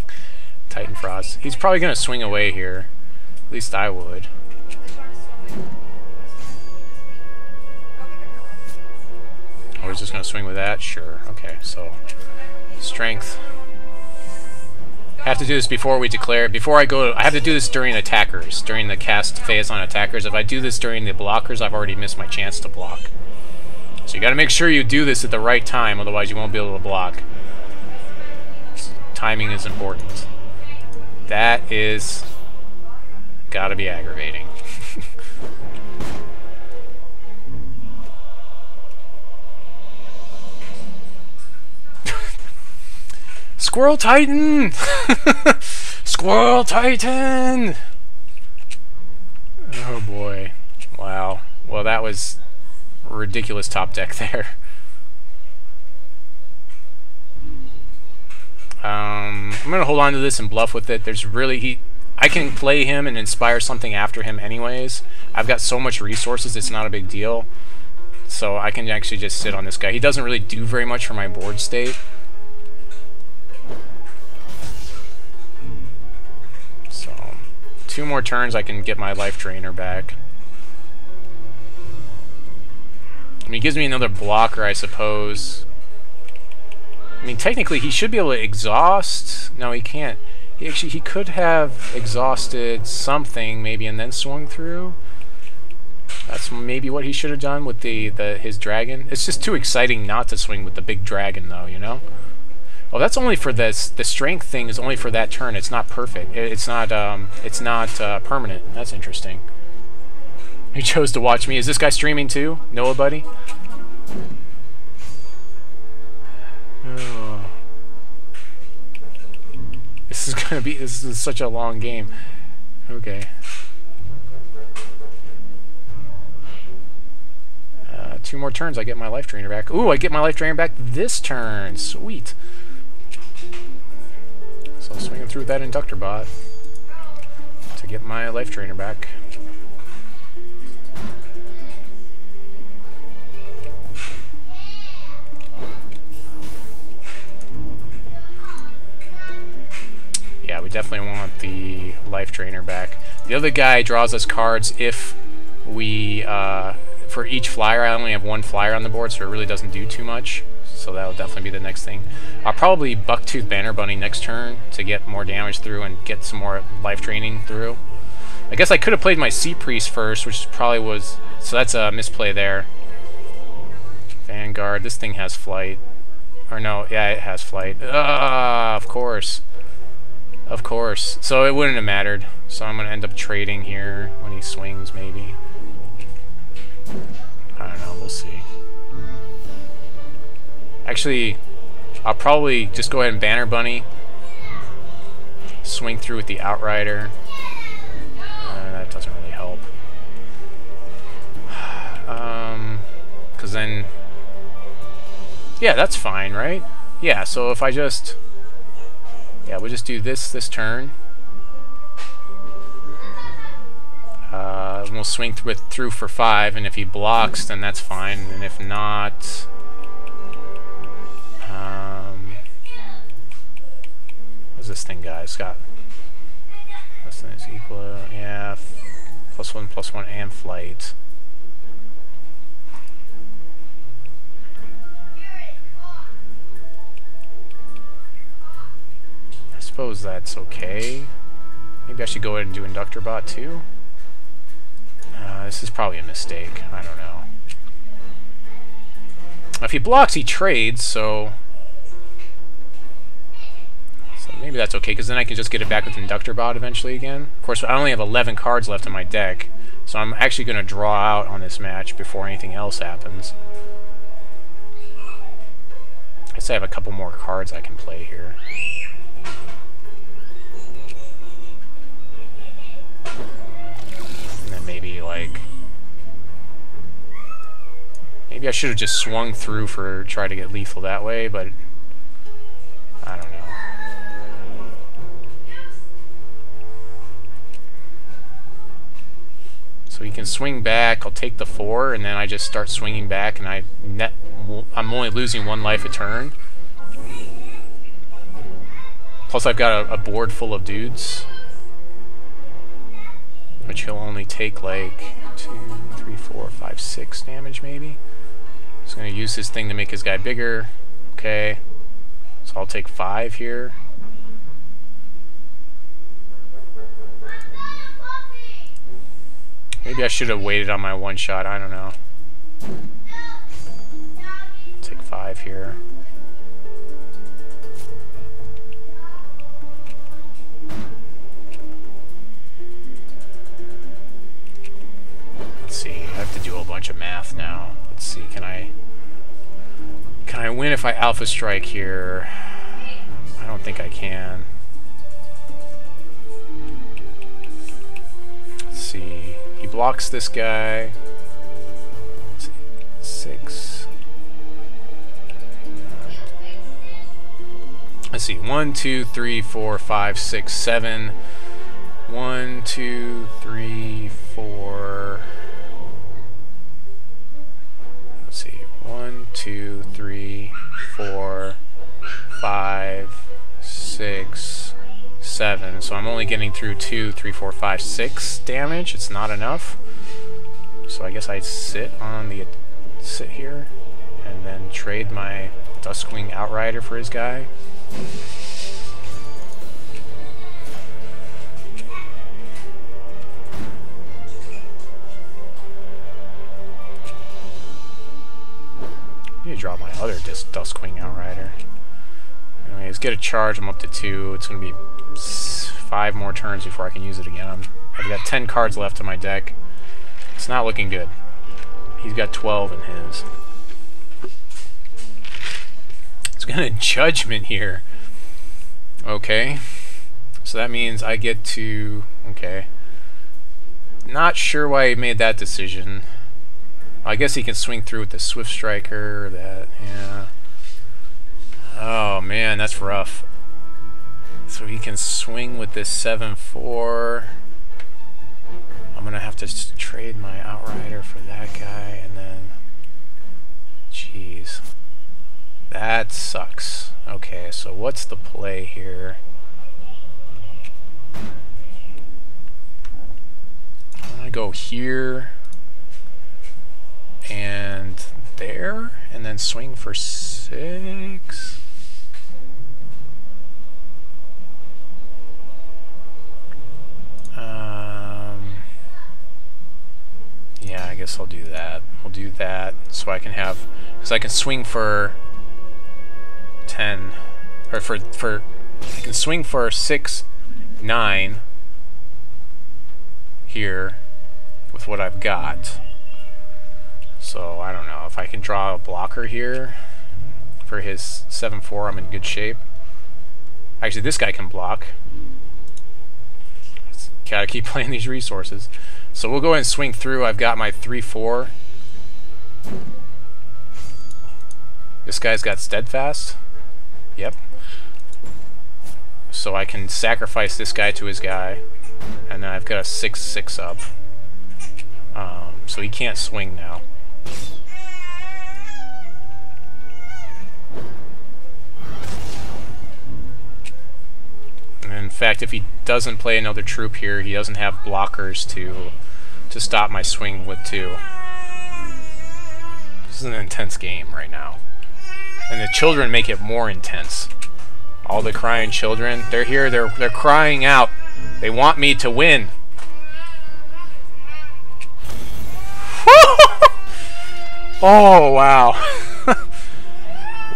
Titan Frost. He's probably going to swing away here. At least I would. Or is just going to swing with that? Sure. Okay, so strength. I have to do this before we declare. Before I go, I have to do this during attackers, during the cast phase on attackers. If I do this during the blockers, I've already missed my chance to block. So you got to make sure you do this at the right time, otherwise you won't be able to block. Timing is important. That is gotta be aggravating. Squirrel Titan! Squirrel Titan! Oh boy. Wow. Well, that was a ridiculous top deck there. I'm gonna hold on to this and bluff with it. There's really I can play him and inspire something after him anyways. I've got so much resources, it's not a big deal. So I can actually just sit on this guy. He doesn't really do very much for my board state. So 2 more turns I can get my life drainer back. I mean, he gives me another blocker, I suppose. I mean, technically, he should be able to exhaust. No, he can't. He could have exhausted something, maybe, and then swung through. That's maybe what he should have done with his dragon. It's just too exciting not to swing with the big dragon, though, you know? Oh, that's only for this. The strength thing is only for that turn. It's not perfect. It's not permanent. That's interesting. He chose to watch me. Is this guy streaming too? Noah, buddy? Oh. This is such a long game. Okay. 2 more turns, I get my life drainer back. Ooh, I get my life drainer back this turn. Sweet. So swinging through that Inductor Bot to get my life drainer back. Yeah, we definitely want the life drainer back. The other guy draws us cards if we, for each flyer. I only have 1 flyer on the board, so it really doesn't do too much. So that'll definitely be the next thing. I'll probably Bucktooth Bannerbunny next turn to get more damage through and get some more life draining through. I guess I could have played my Sea Priest first, which probably was... So that's a misplay there. Vanguard. This thing has flight. Or no, yeah, it has flight. Of course. Of course. So it wouldn't have mattered. So I'm going to end up trading here when he swings, maybe. I don't know. We'll see. Actually, I'll probably just go ahead and Bannerbunny. Swing through with the Outrider. That doesn't really help. Because then... Yeah, that's fine, right? Yeah, so if I just... Yeah, we'll just do this turn. We'll swing through for 5, and if he blocks, then that's fine. And if not, what's this thing, guys? Got less than is equal. Yeah, +1/+1 and flight. I suppose that's okay. Maybe I should go ahead and do Inductor Bot too. This is probably a mistake. I don't know. If he blocks, he trades, so maybe that's okay, because then I can just get it back with Inductor Bot eventually again. Of course, I only have 11 cards left in my deck, so I'm actually going to draw out on this match before anything else happens. I guess I have a couple more cards I can play here. And then maybe, like... Maybe I should have just swung through for try to get lethal that way, but I don't know. So he can swing back, I'll take the 4, and then I just start swinging back, and I'm only losing 1 life a turn. Plus I've got a board full of dudes, which he'll only take like 2, 3, 4, 5, 6 damage maybe. He's going to use his thing to make his guy bigger. Okay, so I'll take 5 here. Maybe I should have waited on my 1-shot, I don't know. Take 5 here. Let's see, I have to do a bunch of math now. Let's see, can I win if I Alpha Strike here? I don't think I can. Let's see. He blocks this guy. 6. Let's see. 1, 2, 3, 4, 5, 6, 7. 1, 2, 3, 4. Let's see. 1, 2, 3, 4, 5, 6, 7. So I'm only getting through 2, 3, 4, 5, 6 damage. It's not enough. So I guess I sit here and then trade my Duskwing Outrider for his guy. I need to draw my other Duskwing Outrider. Anyways, get a charge. I'm up to 2. It's going to be 5 more turns before I can use it again. I've got 10 cards left in my deck. It's not looking good. He's got 12 in his. It's going to Judgment here. Okay. So that means I get to... Okay. Not sure why he made that decision. I guess he can swing through with the Swiftstrike or that. Yeah. Oh man, that's rough. So he can swing with this 7/4. I'm gonna have to trade my Outrider for that guy, and then... Jeez. That sucks. Okay, so what's the play here? I'm gonna go here and there, and then swing for 6. Yeah, I guess I'll do that. We'll do that so I can have, because I can swing for 10, or I can swing for 6, 9 here with what I've got. So I don't know if I can draw a blocker here for his 7/4. I'm in good shape. Actually, this guy can block. Gotta keep playing these resources. So we'll go ahead and swing through. I've got my 3/4. This guy's got Steadfast. Yep. so I can sacrifice this guy to his guy, and then I've got a 6/6 up. So he can't swing now. And in fact, if he doesn't play another troop here, he doesn't have blockers to stop my swing with too. This is an intense game right now. And the children make it more intense. All the crying children, they're here, they're crying out. They want me to win. Oh, wow.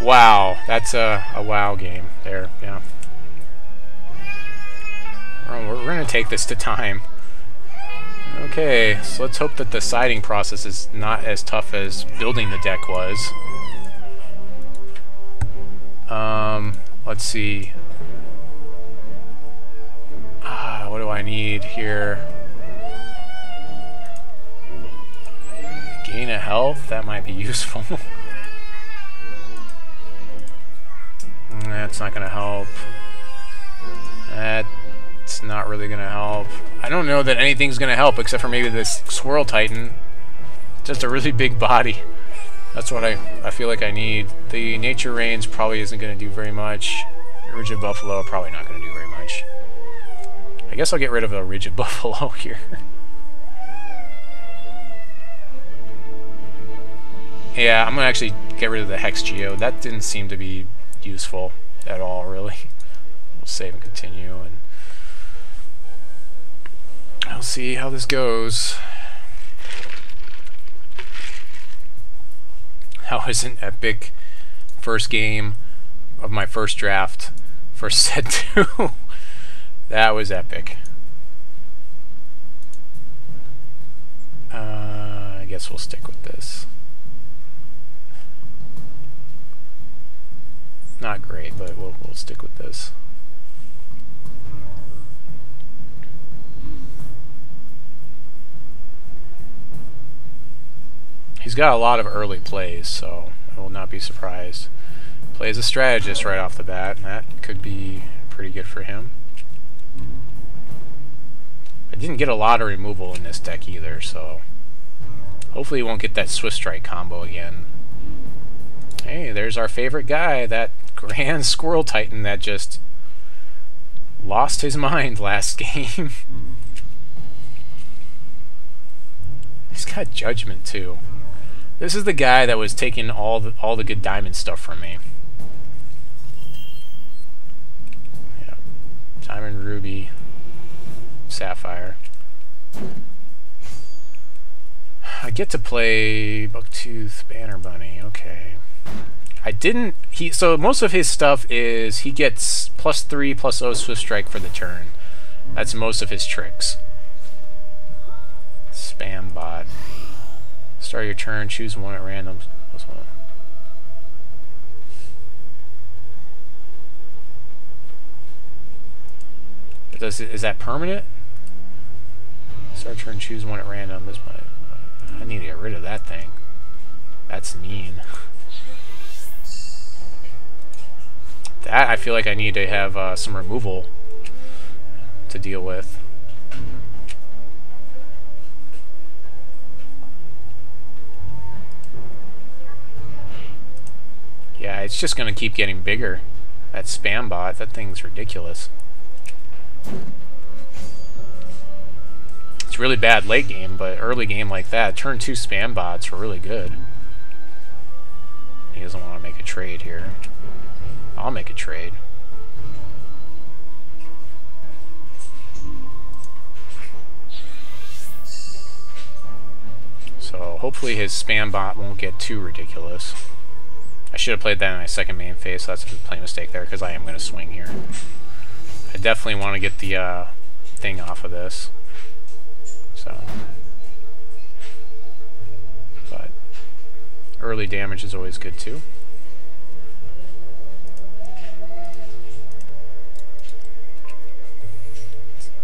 Wow, that's a wow game there, yeah. We're going to take this to time. Okay, so let's hope that the siding process is not as tough as building the deck was. Let's see. What do I need here? Gain a health? That might be useful. That's not going to help. That's not really going to help. I don't know that anything's going to help except for maybe this Squirrel Titan. Just a really big body. That's what I feel like I need. The Nature Rains probably isn't going to do very much. Rigid Buffalo probably not going to do very much. I guess I'll get rid of a Rigid Buffalo here. Yeah, I'm going to actually get rid of the Hex Geode. That didn't seem to be useful at all, really. We'll save and continue, and I'll see how this goes. That was an epic first game of my first draft for set 2. That was epic. I guess we'll stick with this. Not great, but we'll stick with this. He's got a lot of early plays, so I will not be surprised. Plays a strategist right off the bat, and that could be pretty good for him. I didn't get a lot of removal in this deck either, so hopefully he won't get that Swiftstrike combo again. Hey, there's our favorite guy, that Grand Squirrel Titan that just lost his mind last game. He's got Judgment too. This is the guy that was taking all the good diamond stuff from me. Yeah. Diamond, Ruby, Sapphire. I get to play Bucktooth Bannerbunny. Okay. I didn't. So most of his stuff is he gets +3/+0 Swiftstrike for the turn. That's most of his tricks. Spam bot. Start your turn. Choose one at random. Is that permanent? Start turn. Choose one at random. This one. I need to get rid of that thing. That's mean. That I feel like I need to have some removal to deal with. Yeah, it's just going to keep getting bigger. That spam bot, that thing's ridiculous. It's really bad late game, but early game like that, turn 2 spam bots were really good. He doesn't want to make a trade here. I'll make a trade. So hopefully his spam bot won't get too ridiculous. I should have played that in my second main phase, so that's a play mistake there, because I am going to swing here. I definitely want to get the thing off of this. So, but early damage is always good too.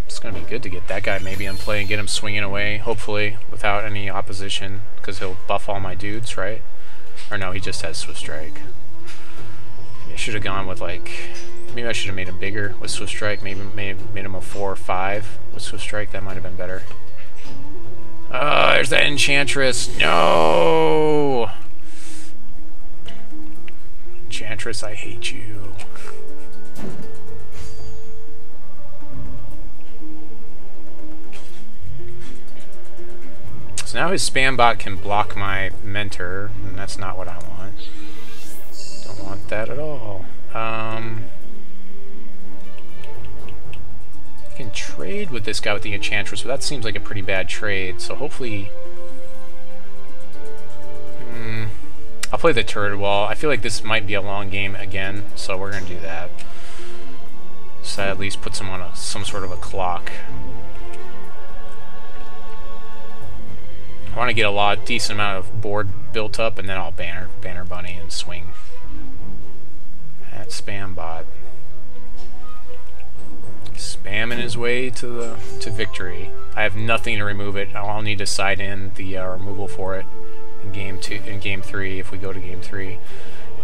It's going to be good to get that guy maybe in play and get him swinging away, hopefully, without any opposition, because he'll buff all my dudes, right? Or no, he just has Swiftstrike. I should have gone with like, maybe I should have made him bigger with Swiftstrike. Maybe made him a 4 or 5 with Swiftstrike. That might have been better. Oh, there's that Enchantress. No! Enchantress, I hate you. So now his spam bot can block my mentor, and that's not what I want. Don't want that at all. I can trade with this guy with the Enchantress, but that seems like a pretty bad trade, so hopefully... I'll play the turret wall. I feel like this might be a long game again, so we're going to do that. So that at least puts him on some sort of a clock. I want to get a decent amount of board built up, and then I'll Bannerbunny and swing. That spam bot. Spamming his way to victory. I have nothing to remove it. I'll need to side in the removal for it in game 3 if we go to game 3.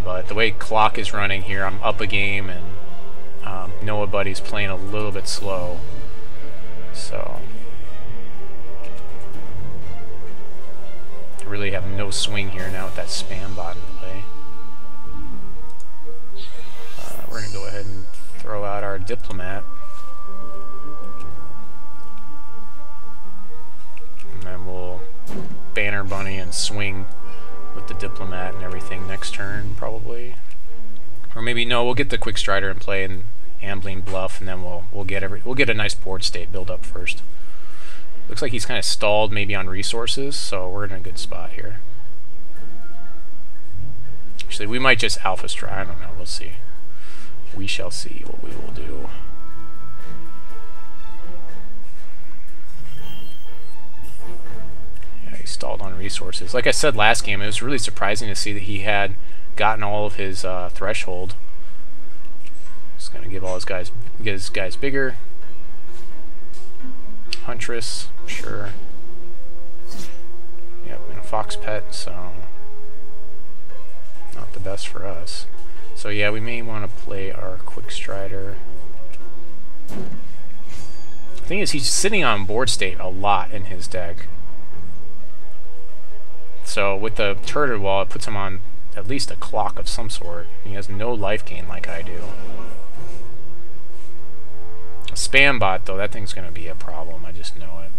But the way clock is running here, I'm up a game, and Noah Buddy's playing a little bit slow. So I really have no swing here now with that spam bot in play. We're going to go ahead and throw out our Diplomat. And then we'll Bannerbunny and swing with the Diplomat and everything next turn, probably. Or maybe no, we'll get the Quick Strider in play and Ambling Bluff, and then we'll get a nice board state build up first. Looks like he's kind of stalled maybe on resources, so we're in a good spot here. Actually, we might just Alpha Strike. I don't know. We'll see. We shall see what we will do. Yeah, he stalled on resources. Like I said last game, it was really surprising to see that he had gotten all of his threshold. Just gonna give get his guys bigger. Huntress, sure. Yep, and a Fox Pet, so not the best for us. So yeah, we may want to play our Quick Strider. The thing is, he's sitting on board state a lot in his deck. So with the turret wall, it puts him on at least a clock of some sort. He has no life gain like I do. A spam bot, though, that thing's going to be a problem. I just know it.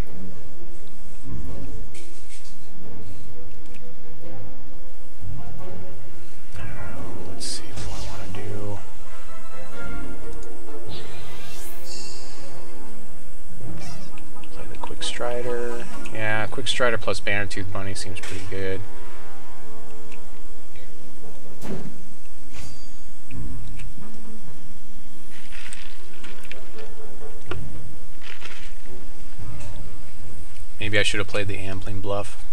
Let's see what I want to do. Play the Quick Strider. Yeah, Quick Strider plus Bannertooth Bunny seems pretty good. Maybe I should have played the Ambling Bluff.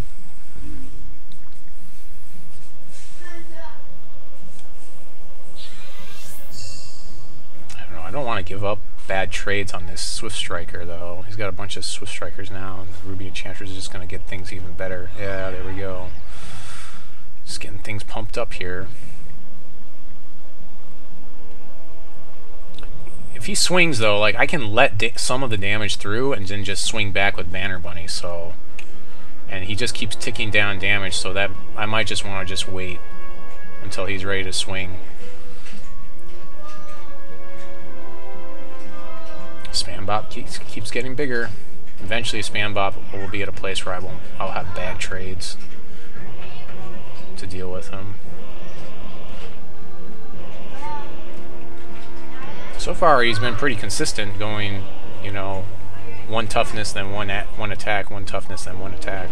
I don't know. I don't want to give up bad trades on this Swiftstriker, though. He's got a bunch of Swiftstrikers now, and the Ruby Enchantress is just going to get things even better. Yeah, there we go. Just getting things pumped up here. If he swings, though, like, I can let some of the damage through and then just swing back with Bannerbunny, so... And he just keeps ticking down damage, so that I might just want to just wait until he's ready to swing. Spam bot keeps getting bigger. Eventually, Spam bot will be at a place where I'll have bad trades to deal with him. So far, he's been pretty consistent, going, you know, one toughness, then one attack, one toughness, then one attack.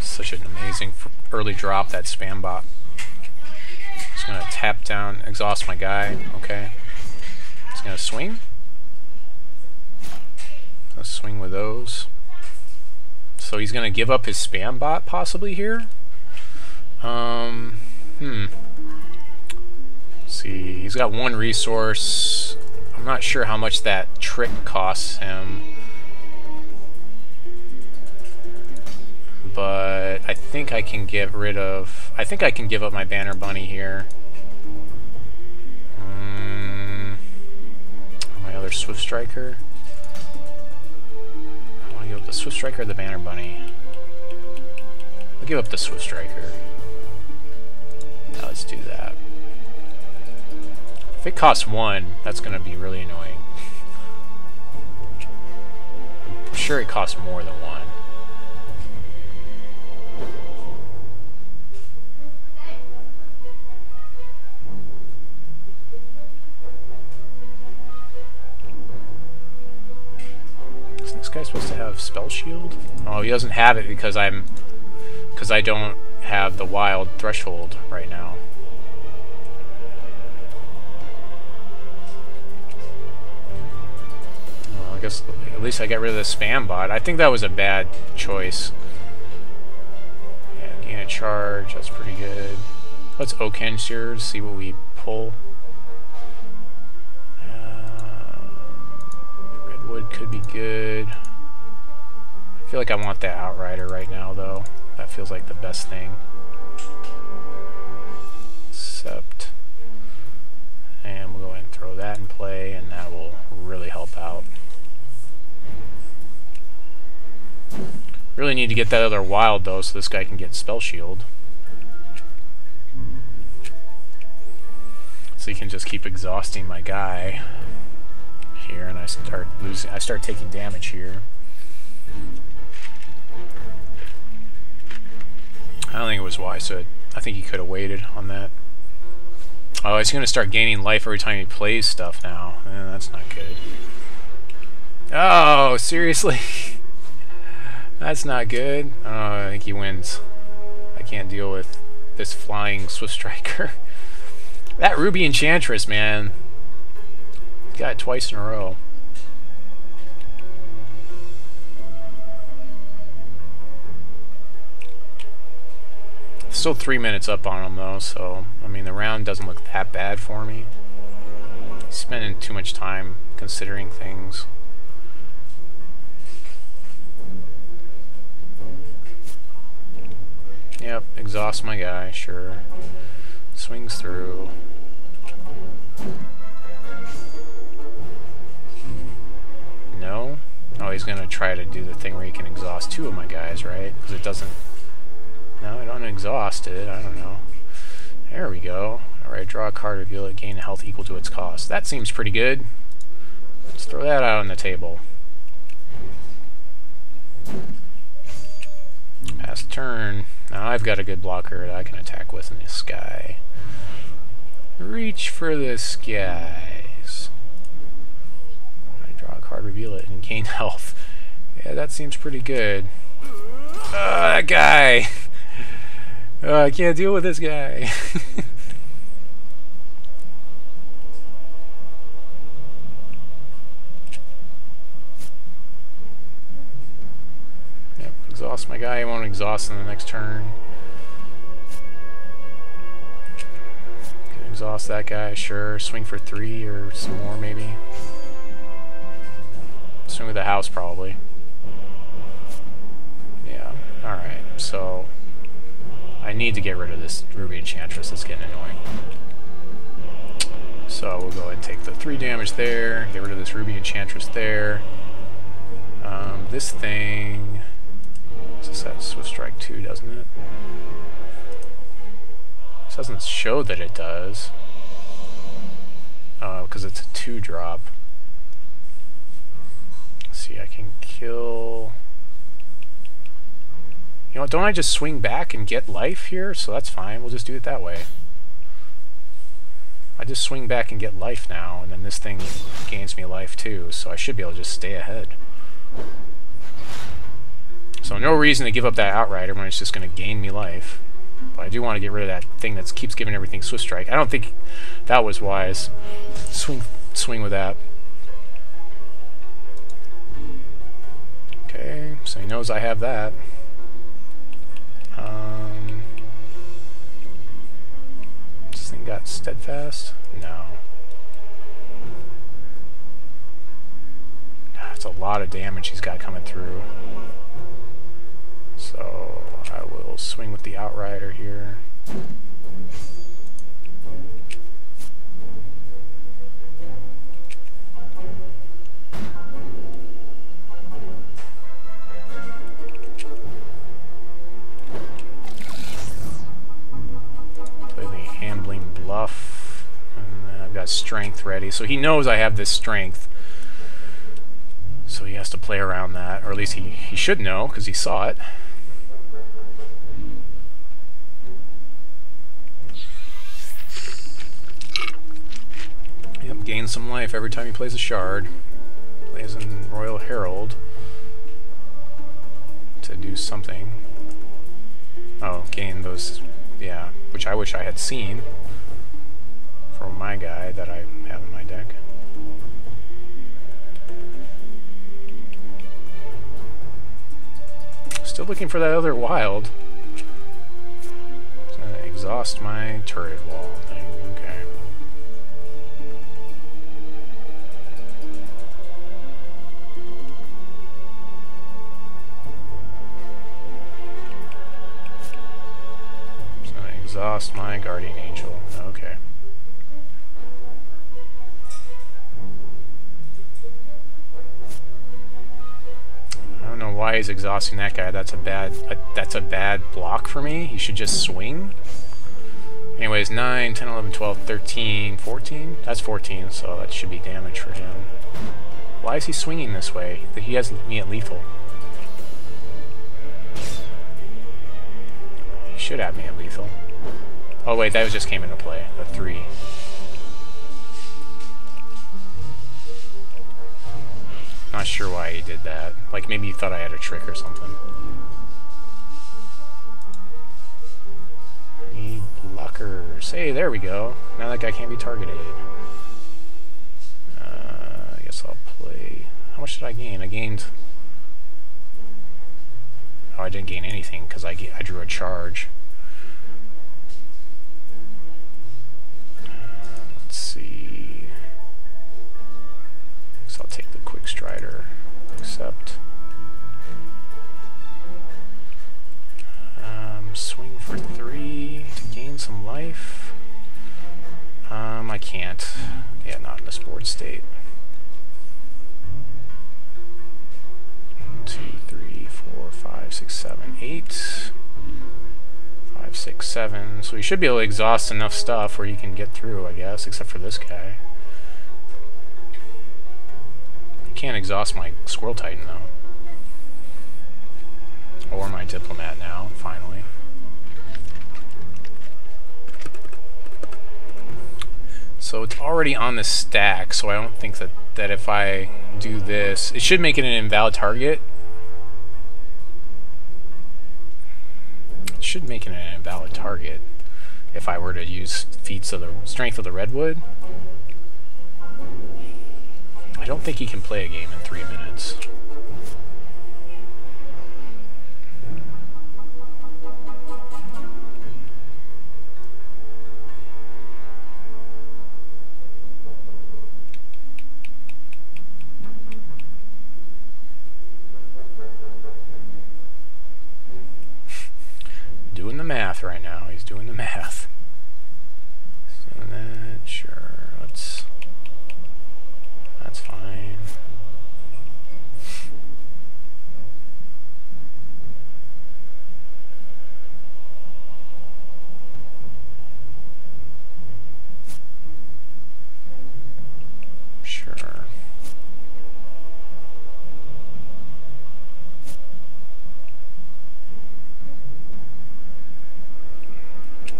Such an amazing early drop, that spam bot. Just gonna tap down, exhaust my guy. Okay. He's gonna swing. Let's swing with those. So he's going to give up his spam bot possibly here. Let's see, he's got one resource. I'm not sure how much that trick costs him. but I think I can get rid of... I think I can give up my Bannerbunny here. My other Swiftstriker. I want to give up the Swiftstriker or the Bannerbunny. I'll give up the Swiftstriker. Now let's do that. If it costs 1, that's going to be really annoying. I'm sure it costs more than 1. Isn't this guy supposed to have Spellshield? Oh, he doesn't have it because I don't have the wild threshold right now. Well, I guess at least I got rid of the spam bot. I think that was a bad choice. Yeah, gain a charge, that's pretty good. Let's Oakhenge here to see what we pull. Redwood could be good. I feel like I want that Outrider right now, though. That feels like the best thing. Except, and we'll go ahead and throw that in play, and that will really help out. Really need to get that other wild, though, so this guy can get Spellshield. So he can just keep exhausting my guy here, and I start taking damage here. I don't think it was wise, so I think he could have waited on that. Oh, he's going to start gaining life every time he plays stuff now. That's not good. Oh, seriously? That's not good. Oh, I think he wins. I can't deal with this flying Swiftstriker. That Ruby Enchantress, man. Got it twice in a row. Still 3 minutes up on him, though, so, I mean, the round doesn't look that bad for me. Spending too much time considering things. Yep, exhaust my guy, sure. Swings through. No? Oh, he's gonna try to do the thing where he can exhaust 2 of my guys, right? Because it doesn't... No, I don't exhaust it. I don't know. There we go. Alright, draw a card, reveal it, gain health equal to its cost. That seems pretty good. Let's throw that out on the table. Pass turn. Now I've got a good blocker that I can attack with in this guy. Reach for the skies. I draw a card, reveal it, and gain health. Yeah, that seems pretty good. That guy! I can't deal with this guy. Yep, exhaust my guy. I won't exhaust in the next turn. Can exhaust that guy, sure. Swing for 3 or some more, maybe. Swing with the house, probably. Yeah, alright, so... I need to get rid of this Ruby Enchantress, that's getting annoying. So we'll go ahead and take the 3 damage there, get rid of this Ruby Enchantress there. This thing... This has Swiftstrike 2, doesn't it? This doesn't show that it does. Because it's a 2-drop. Let's see, I can kill... You know what, don't I just swing back and get life here? So that's fine, we'll just do it that way. I just swing back and get life now, and then this thing gains me life too, so I should be able to just stay ahead. So no reason to give up that Outrider when it's just going to gain me life. But I do want to get rid of that thing that keeps giving everything Swiftstrike. I don't think that was wise. Swing with that. Okay, so he knows I have that. This thing got steadfast? No. That's a lot of damage he's got coming through. So we'll swing with the Outrider here. Play the Ambling Bluff. And I've got Strength ready, so he knows I have this Strength. So he has to play around that, or at least he should know, because he saw it. Yep, gains some life every time he plays a shard. Plays in Royal Herald to do something. Oh, gain those, yeah, which I wish I had seen from my guy that I have in my deck. Still looking for that other wild. It's gonna exhaust my turret wall thing. Okay. It's gonna exhaust my guardian angel. Okay. I don't know why he's exhausting that guy. That's a bad block for me. He should just swing. Anyways, 9, 10, 11, 12, 13, 14? That's 14, so that should be damage for him. Why is he swinging this way? He has me at lethal. He should have me at lethal. Oh wait, that just came into play. The 3. Not sure why he did that. Like, maybe he thought I had a trick or something. Need blockers. Hey, there we go. Now that guy can't be targeted. I guess I'll play... How much did I gain? I gained... Oh, I didn't gain anything because I drew a charge. Let's see... So I'll take the Quick Strider. Accept. Swing for 3 to gain some life. I can't. Yeah, not in a board state. 1, 2, 3, 4, 5, 6, 7, 8. 5, 6, 7. So he should be able to exhaust enough stuff where he can get through, I guess, except for this guy. Can't exhaust my Squirrel Titan though, or my Diplomat now. Finally, so it's already on the stack. So I don't think that if I do this, it should make it an invalid target. It should make it an invalid target if I were to use feats of the Strength of the Redwood. I don't think he can play a game in 3 minutes. Doing the math right now. He's doing the math. He's doing that. Sure. That's fine. Sure.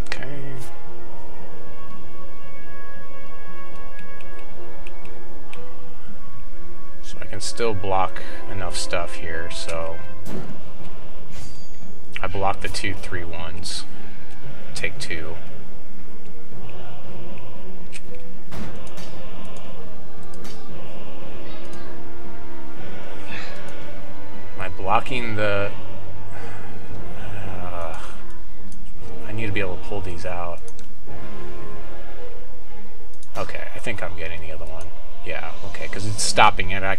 Okay. I can still block enough stuff here, so I block the 2, 3 ones. Take 2. Am I blocking the... I need to be able to pull these out. Okay, I think I'm getting the other one. Yeah, okay, because it's stopping it. I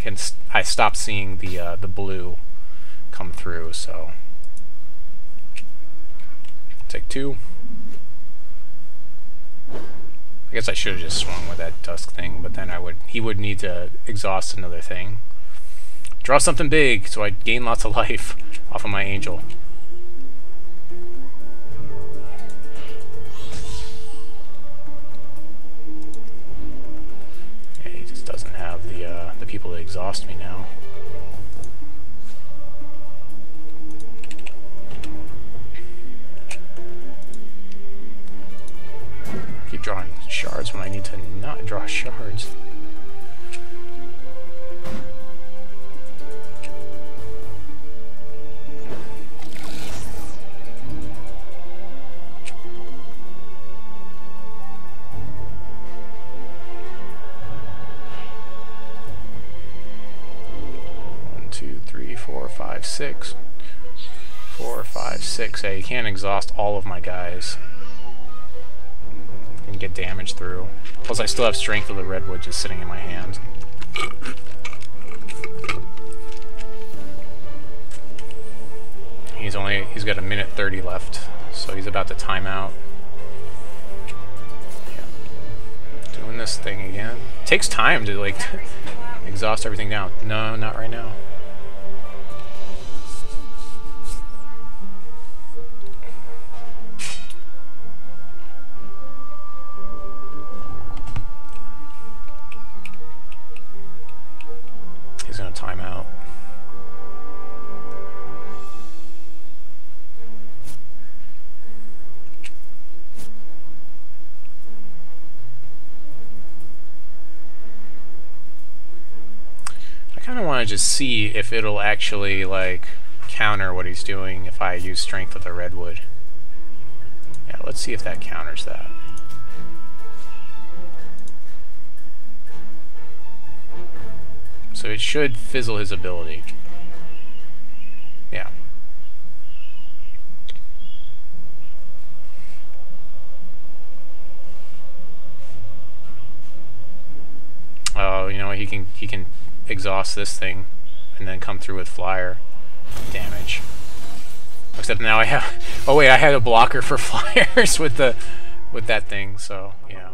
stopped seeing the blue come through, so Take 2. I guess I should have just swung with that Dusk thing, but then he would need to exhaust another thing. Draw something big, so I gain lots of life off of my Angel. Yeah, he just doesn't have the people to exhaust me now. Keep drawing shards when I need to not draw shards. One, two, three, 4, 5, 6. 4, 5, 6. Hey, you can't exhaust all of my guys. And get damage through. Plus I still have Strength of the Redwood just sitting in my hand. He's got a minute 30 left, so he's about to time out. Yeah. Doing this thing again. Takes time to like exhaust everything down. No, not right now. He's gonna time out. I kind of want to just see if it'll actually like counter what he's doing if I use Strength of the Redwood. Yeah, let's see if that counters that. So it should fizzle his ability. Yeah. Oh, you know what? He can exhaust this thing and then come through with flyer damage. Except now I have. Oh wait, I had a blocker for flyers with that thing. So yeah.